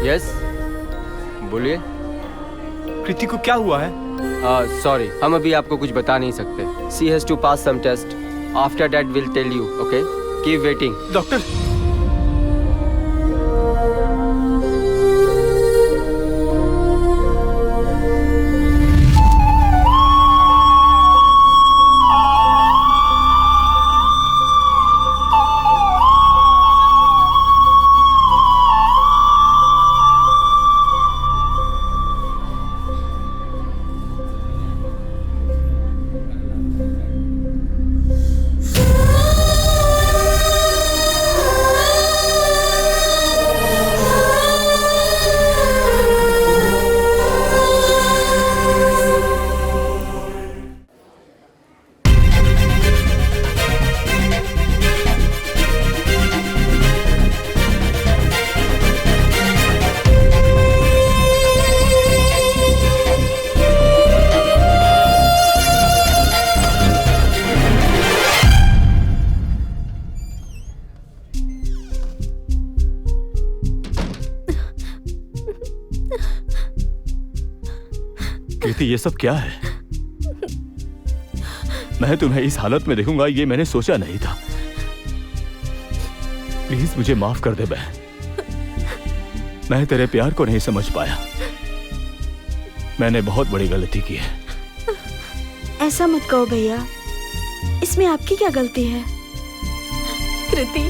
यस, बोलिए। कृति को क्या हुआ है? सॉरी, हम अभी आपको कुछ बता नहीं सकते। She has to pass some test, after that will tell you, okay? Keep waiting. Doctor, Kriti, ये सब क्या है? मैं तुम्हें इस हालत में देखूंगा ये मैंने सोचा नहीं था। प्लीज मुझे माफ कर दे बहन, मैं तेरे प्यार को नहीं समझ पाया। मैंने बहुत बड़ी गलती की है। ऐसा मत कहो भैया, इसमें आपकी क्या गलती है? कृति,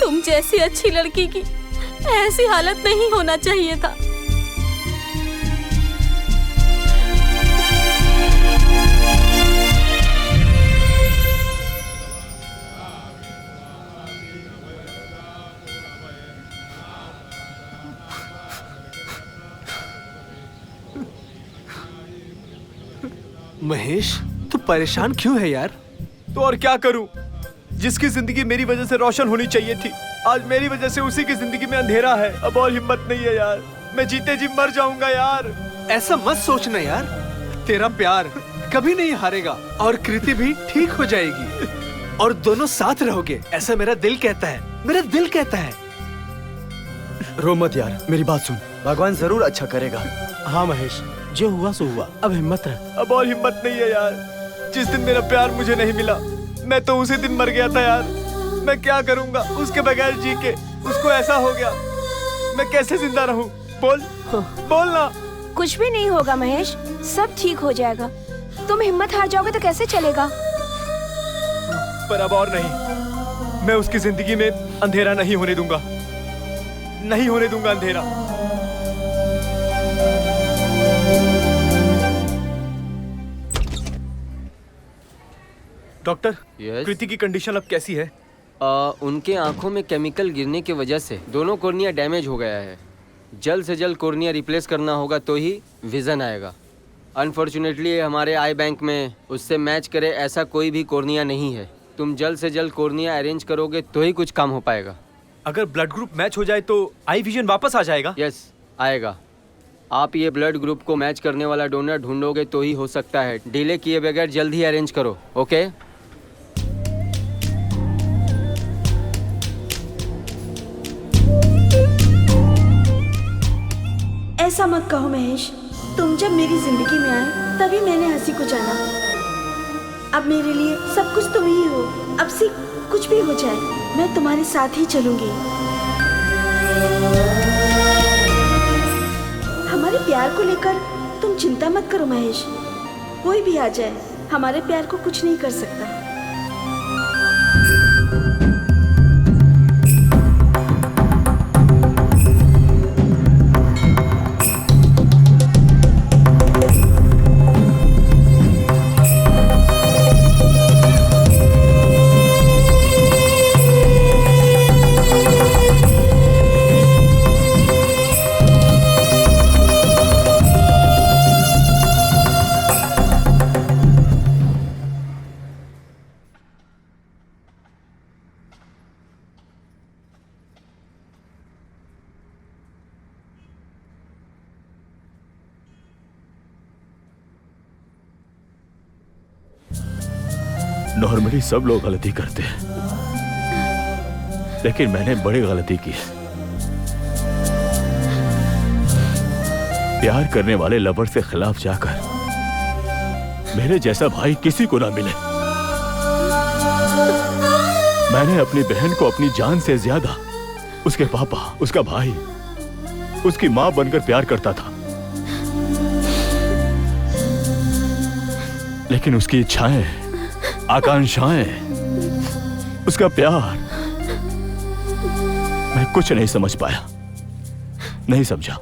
तुम जैसी अच्छी लड़की की ऐसी हालत नहीं होना चाहिए था। महेश, तू परेशान क्यों है यार? तो और क्या करूं? जिसकी जिंदगी मेरी वजह से रोशन होनी चाहिए थी, आज मेरी वजह से उसी की जिंदगी में अंधेरा है। अब और हिम्मत नहीं है यार, मैं जीते जी मर जाऊंगा यार। ऐसा मत सोचना यार, तेरा प्यार कभी नहीं हारेगा और कृति भी ठीक हो जाएगी और दोनों साथ रहोगे, ऐसा मेरा दिल कहता है, मेरा दिल कहता है। रो मत यार, मेरी बात सुन, भगवान जरूर अच्छा करेगा। हाँ महेश, जो हुआ सो हुआ, अब हिम्मत रख। अब और हिम्मत नहीं है यार। जिस दिन मेरा प्यार मुझे नहीं मिला, मैं तो उसी दिन मर गया था यार। मैं क्या करूंगा उसके बगैर जी के? उसको ऐसा हो गया, मैं कैसे जिंदा रहूं? बोल, बोल ना। कुछ भी नहीं होगा महेश, सब ठीक हो जाएगा। तुम हिम्मत हार जाओगे तो कैसे चलेगा? पर अब और नहीं, मैं उसकी जिंदगी में अंधेरा नहीं होने दूंगा, नहीं होने दूंगा अंधेरा। डॉक्टर, कृति की कंडीशन अब कैसी है? उनके आंखों में केमिकल गिरने की वजह से दोनों कॉर्निया डैमेज हो गया है। जल्द से जल्द कॉर्निया रिप्लेस करना होगा तो ही विजन आएगा। अनफॉर्चुनेटली हमारे आई बैंक में उससे मैच करे ऐसा कोई भी कॉर्निया नहीं है। तुम जल्द से जल्द कॉर्निया अरेंज करोगे तो ही कुछ काम हो पाएगा। अगर ब्लड ग्रुप मैच हो जाए तो आई विजन वापस आ जाएगा? यस, आएगा। आप ये ब्लड ग्रुप को मैच करने वाला डोनर ढूंढोगे तो ही हो सकता है। डिले किए बगैर जल्द ही अरेंज करो, ओके? ऐसा मत कहो महेश, तुम जब मेरी जिंदगी में आए तभी मैंने हंसी को जाना। अब मेरे लिए सब कुछ तुम ही हो। अब से कुछ भी हो जाए मैं तुम्हारे साथ ही चलूंगी। हमारे प्यार को लेकर तुम चिंता मत करो महेश, कोई भी आ जाए हमारे प्यार को कुछ नहीं कर सकता। नॉर्मली सब लोग गलती करते हैं, लेकिन मैंने बड़ी गलती की है। प्यार करने वाले लवर के खिलाफ जाकर मेरे जैसा भाई किसी को ना मिले। मैंने अपनी बहन को अपनी जान से ज्यादा उसके पापा, उसका भाई, उसकी मां बनकर प्यार करता था, लेकिन उसकी इच्छाएं, आकांक्षाएं, उसका प्यार मैं कुछ नहीं समझ पाया, नहीं समझा।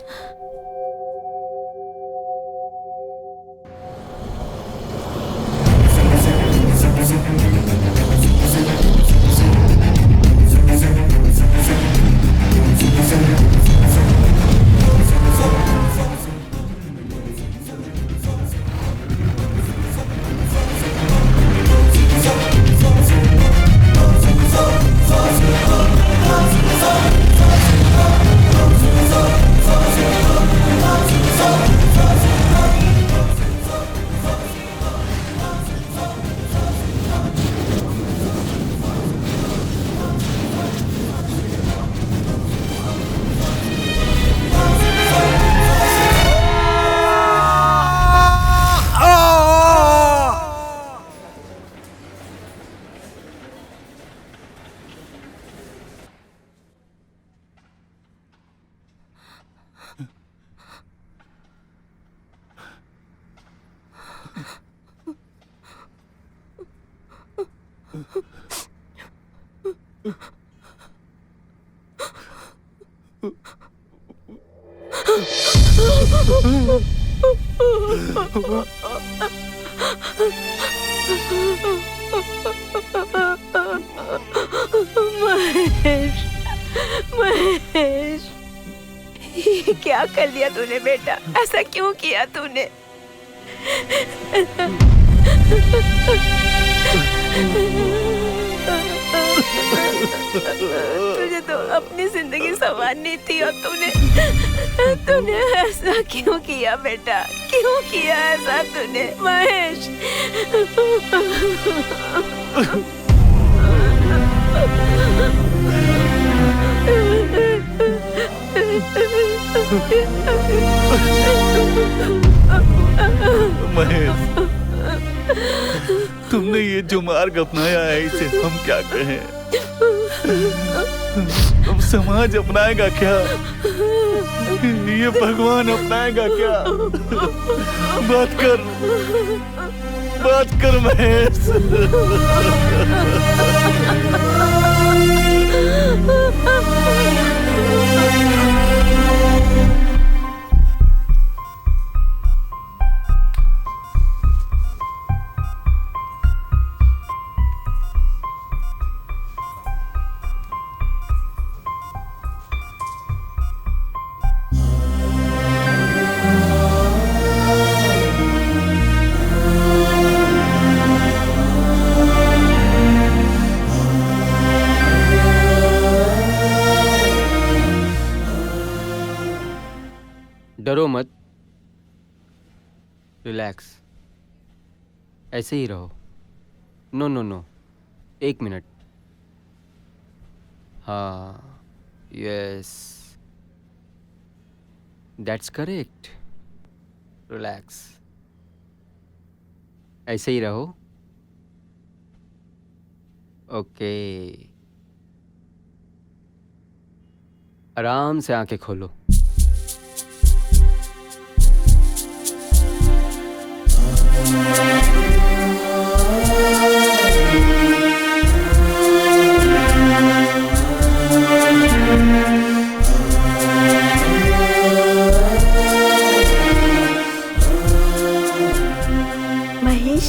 महेश, महेश, ये क्या कर लिया तूने बेटा? ऐसा क्यों किया तूने? तुझे तो अपनी जिंदगी संवारनी थी और तूने ऐसा क्यों किया बेटा? क्यों किया ऐसा तूने महेश? महेश, तुमने ये जो मार्ग अपनाया है इसे हम क्या कहें? अब समाज अपनाएगा क्या? ये भगवान अपनाएगा क्या? बात कर महेश। डरो मत, रिलैक्स, ऐसे ही रहो। No no no, 1 minute. हाँ, यस, दैट्स करेक्ट। रिलैक्स, ऐसे ही रहो। ओके, आराम से आंखें खोलो। महेश,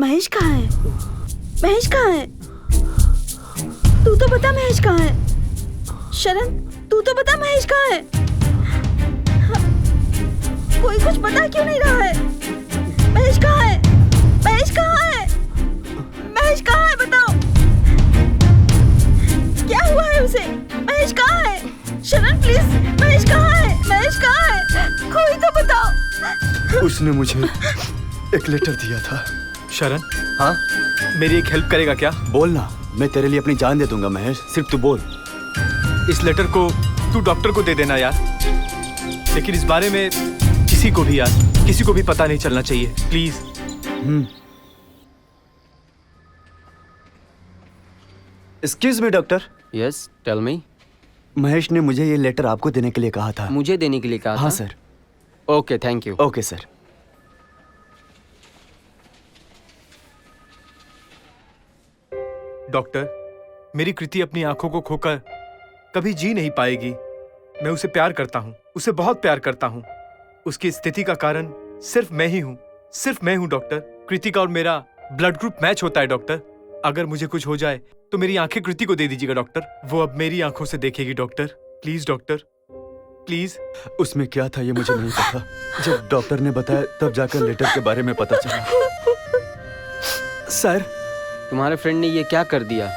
महेश कहाँ है? महेश कहाँ है? तू तो बता महेश कहाँ है? शरण, तू तो बता महेश कहाँ है? कोई कुछ बता क्यों नहीं रहा है? महेश कहाँ है? महेश कहाँ है? महेश कहाँ है, बताओ। क्या हुआ है उसे? महेश कहाँ है? शरण प्लीज, महेश कहाँ है? महेश कहाँ है? कोई तो बताओ। उसने मुझे एक लेटर दिया था। शरण, हाँ, मेरी एक हेल्प करेगा क्या? बोल ना, मैं तेरे लिए अपनी जान दे दूंगा महेश, सिर्फ तू बोल। इस लेटर को तू डॉक्टर को दे देना यार, लेकिन इस बारे में किसी को भी यार, किसी को भी पता नहीं चलना चाहिए, please. Excuse me doctor. Yes, tell me. Mahesh ने मुझे ये लेटर आपको देने के लिए कहा था। मुझे देने के लिए कहा था? हाँ sir. Okay, thank you. Okay sir. Doctor, मेरी कृति अपनी आंखों को खोकर कभी जी नहीं पाएगी। मैं उसे प्यार करता हूँ, उसे बहुत प्यार करता हूँ। उसकी स्थिति का कारण सिर्फ मैं ही हूँ, सिर्फ मैं हूँ डॉक्टर। कृति का और मेरा ब्लड ग्रुप मैच होता है डॉक्टर। अगर मुझे कुछ हो जाए तो मेरी आंखें कृति को दे दीजिएगा डॉक्टर। वो अब मेरी आंखों से देखेगी डॉक्टर। Please doctor, please. उसमें क्या था ये मुझे नहीं पता। जब डॉक्टर ने बताया तब जाकर लेटर के बारे में पता चला। सर, तुम्हारे फ्रेंड ने ये क्या कर दिया?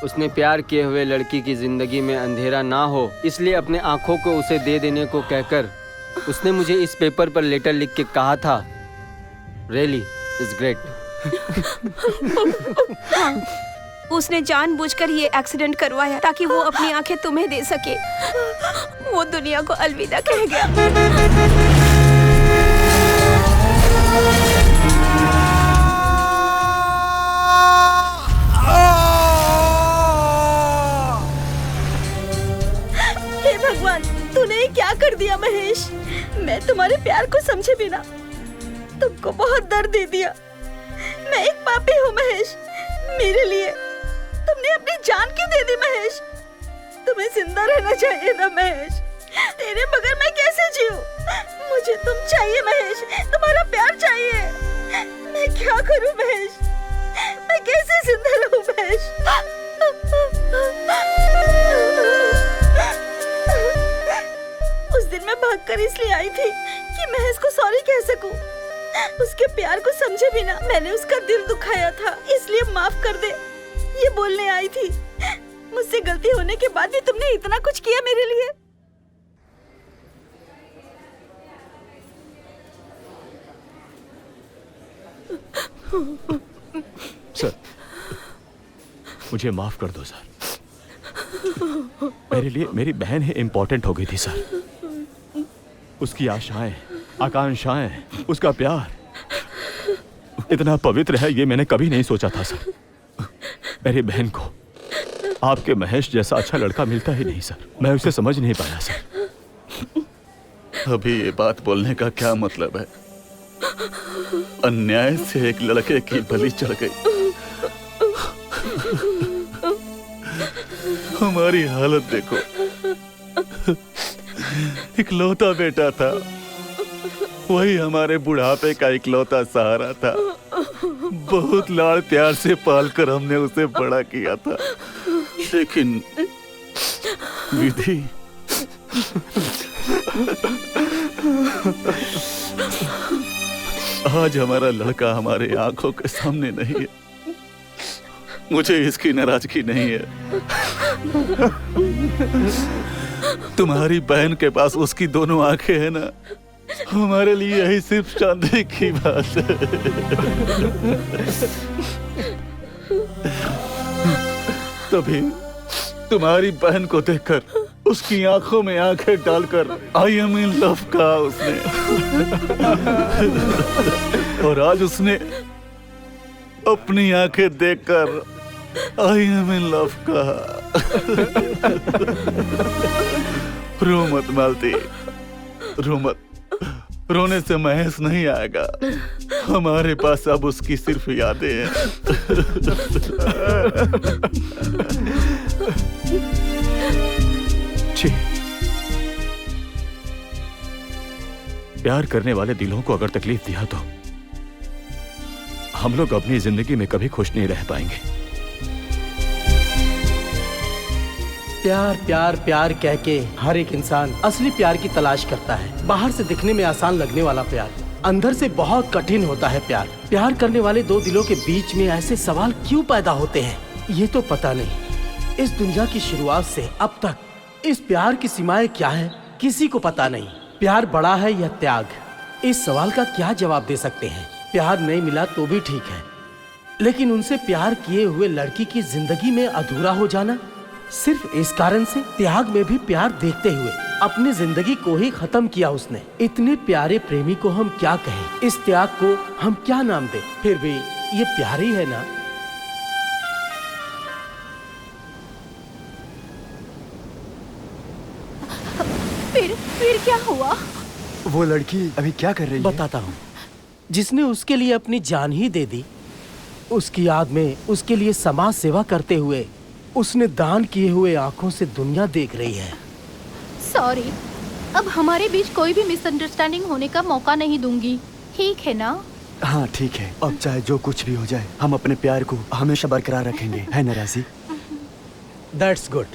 उसने प्यार किए हुए लड़की की जिंदगी में अंधेरा ना हो, इसलिए अपने आंखों को उसे दे देने को कहकर उसने मुझे इस पेपर पर लेटर लिख के कहा था। Really it's great. उसने जानबूझकर ये एक्सीडेंट करवाया ताकि वो अपनी आंखें तुम्हें दे सके। वो दुनिया को अलविदा कह गया। हे भगवान, तूने ये क्या कर दिया महेश? मैं तुम्हारे प्यार को समझे बिना तुमको बहुत दर्द दे दिया। मैं एक पापी हूँ महेश। मेरे लिए तुमने अपनी जान क्यों दे दी महेश? तुम्हें जिंदा रहना चाहिए ना महेश। तेरे बगैर मैं कैसे जीऊं? मुझे तुम चाहिए महेश, तुम्हारा प्यार चाहिए। मैं क्या करूं महेश? मैं कैसे जिंदा रहूं महेश? उस दिन मैं भागकर इसलिए आई थी कि महेश को सॉरी कह सकूं। उसके प्यार को समझे बिना मैंने उसका दिल दुखाया था, इसलिए माफ कर दे ये बोलने आई थी। मुझसे गलती होने के बाद भी तुमने इतना कुछ किया मेरे लिए। सर, मुझे माफ कर दो सर। मेरे लिए मेरी बहन ही इम्पोर्टेंट हो गई थी सर। उसकी आशाएं, आकांक्षाएं, उसका प्यार इतना पवित्र है ये मैंने कभी नहीं सोचा था सर। मेरी बहन को आपके महेश जैसा अच्छा लड़का मिलता ही नहीं सर। मैं उसे समझ नहीं पाया सर। अभी ये बात बोलने का क्या मतलब है? अन्याय से एक लड़के की बलि चढ़ गई। हमारी हालत देखो। इकलौता बेटा था, वही हमारे बुढ़ापे का इकलौता सहारा था। बहुत लाड़ प्यार से पालकर हमने उसे बड़ा किया था, लेकिन विधि आज हमारा लड़का हमारे आंखों के सामने नहीं है। मुझे इसकी नाराजगी नहीं है। तुम्हारी बहन के पास उसकी दोनों आंखें हैं ना, हमारे लिए यही सिर्फ चांदी की बात है। तभी तुम्हारी बहन को देखकर उसकी आंखों में आंखें डालकर आई एम इन लव कहा उसने। और आज उसने अपनी आंखें देखकर आई एम इन लव कहा। रो मत मालती, रो मत। रोने से महेश नहीं आएगा, हमारे पास अब उसकी सिर्फ यादें हैं। प्यार करने वाले दिलों को अगर तकलीफ दिया तो हम लोग अपनी जिंदगी में कभी खुश नहीं रह पाएंगे। प्यार प्यार प्यार कह के हर एक इंसान असली प्यार की तलाश करता है। बाहर से दिखने में आसान लगने वाला प्यार अंदर से बहुत कठिन होता है। प्यार करने वाले दो दिलों के बीच में ऐसे सवाल क्यों पैदा होते हैं, ये तो पता नहीं। इस दुनिया की शुरुआत से अब तक इस प्यार की सीमाएं क्या हैं, किसी को पता नहीं। प्यार बड़ा है या त्याग, इस सवाल का क्या जवाब दे सकते हैं। प्यार नहीं मिला तो भी ठीक है, लेकिन उनसे प्यार किए हुए लड़की की जिंदगी में अधूरा हो जाना, सिर्फ इस कारण से त्याग में भी प्यार देखते हुए अपनी जिंदगी को ही खत्म किया उसने। इतने प्यारे प्रेमी को हम क्या कहें, इस त्याग को हम क्या नाम दें? फिर भी ये प्यार ही है ना। फिर क्या हुआ? वो लड़की अभी क्या कर रही है? बताता हूँ। जिसने उसके लिए अपनी जान ही दे दी, उसकी याद में उसके लिए समाज सेवा करते हुए उसने दान किए हुए आंखों से दुनिया देख रही है। सॉरी, अब हमारे बीच कोई भी मिसअंडरस्टैंडिंग होने का मौका नहीं दूंगी, ठीक है ना? हाँ ठीक है, अब चाहे जो कुछ भी हो जाए हम अपने प्यार को हमेशा बरकरार रखेंगे, है ना राजी? That's good.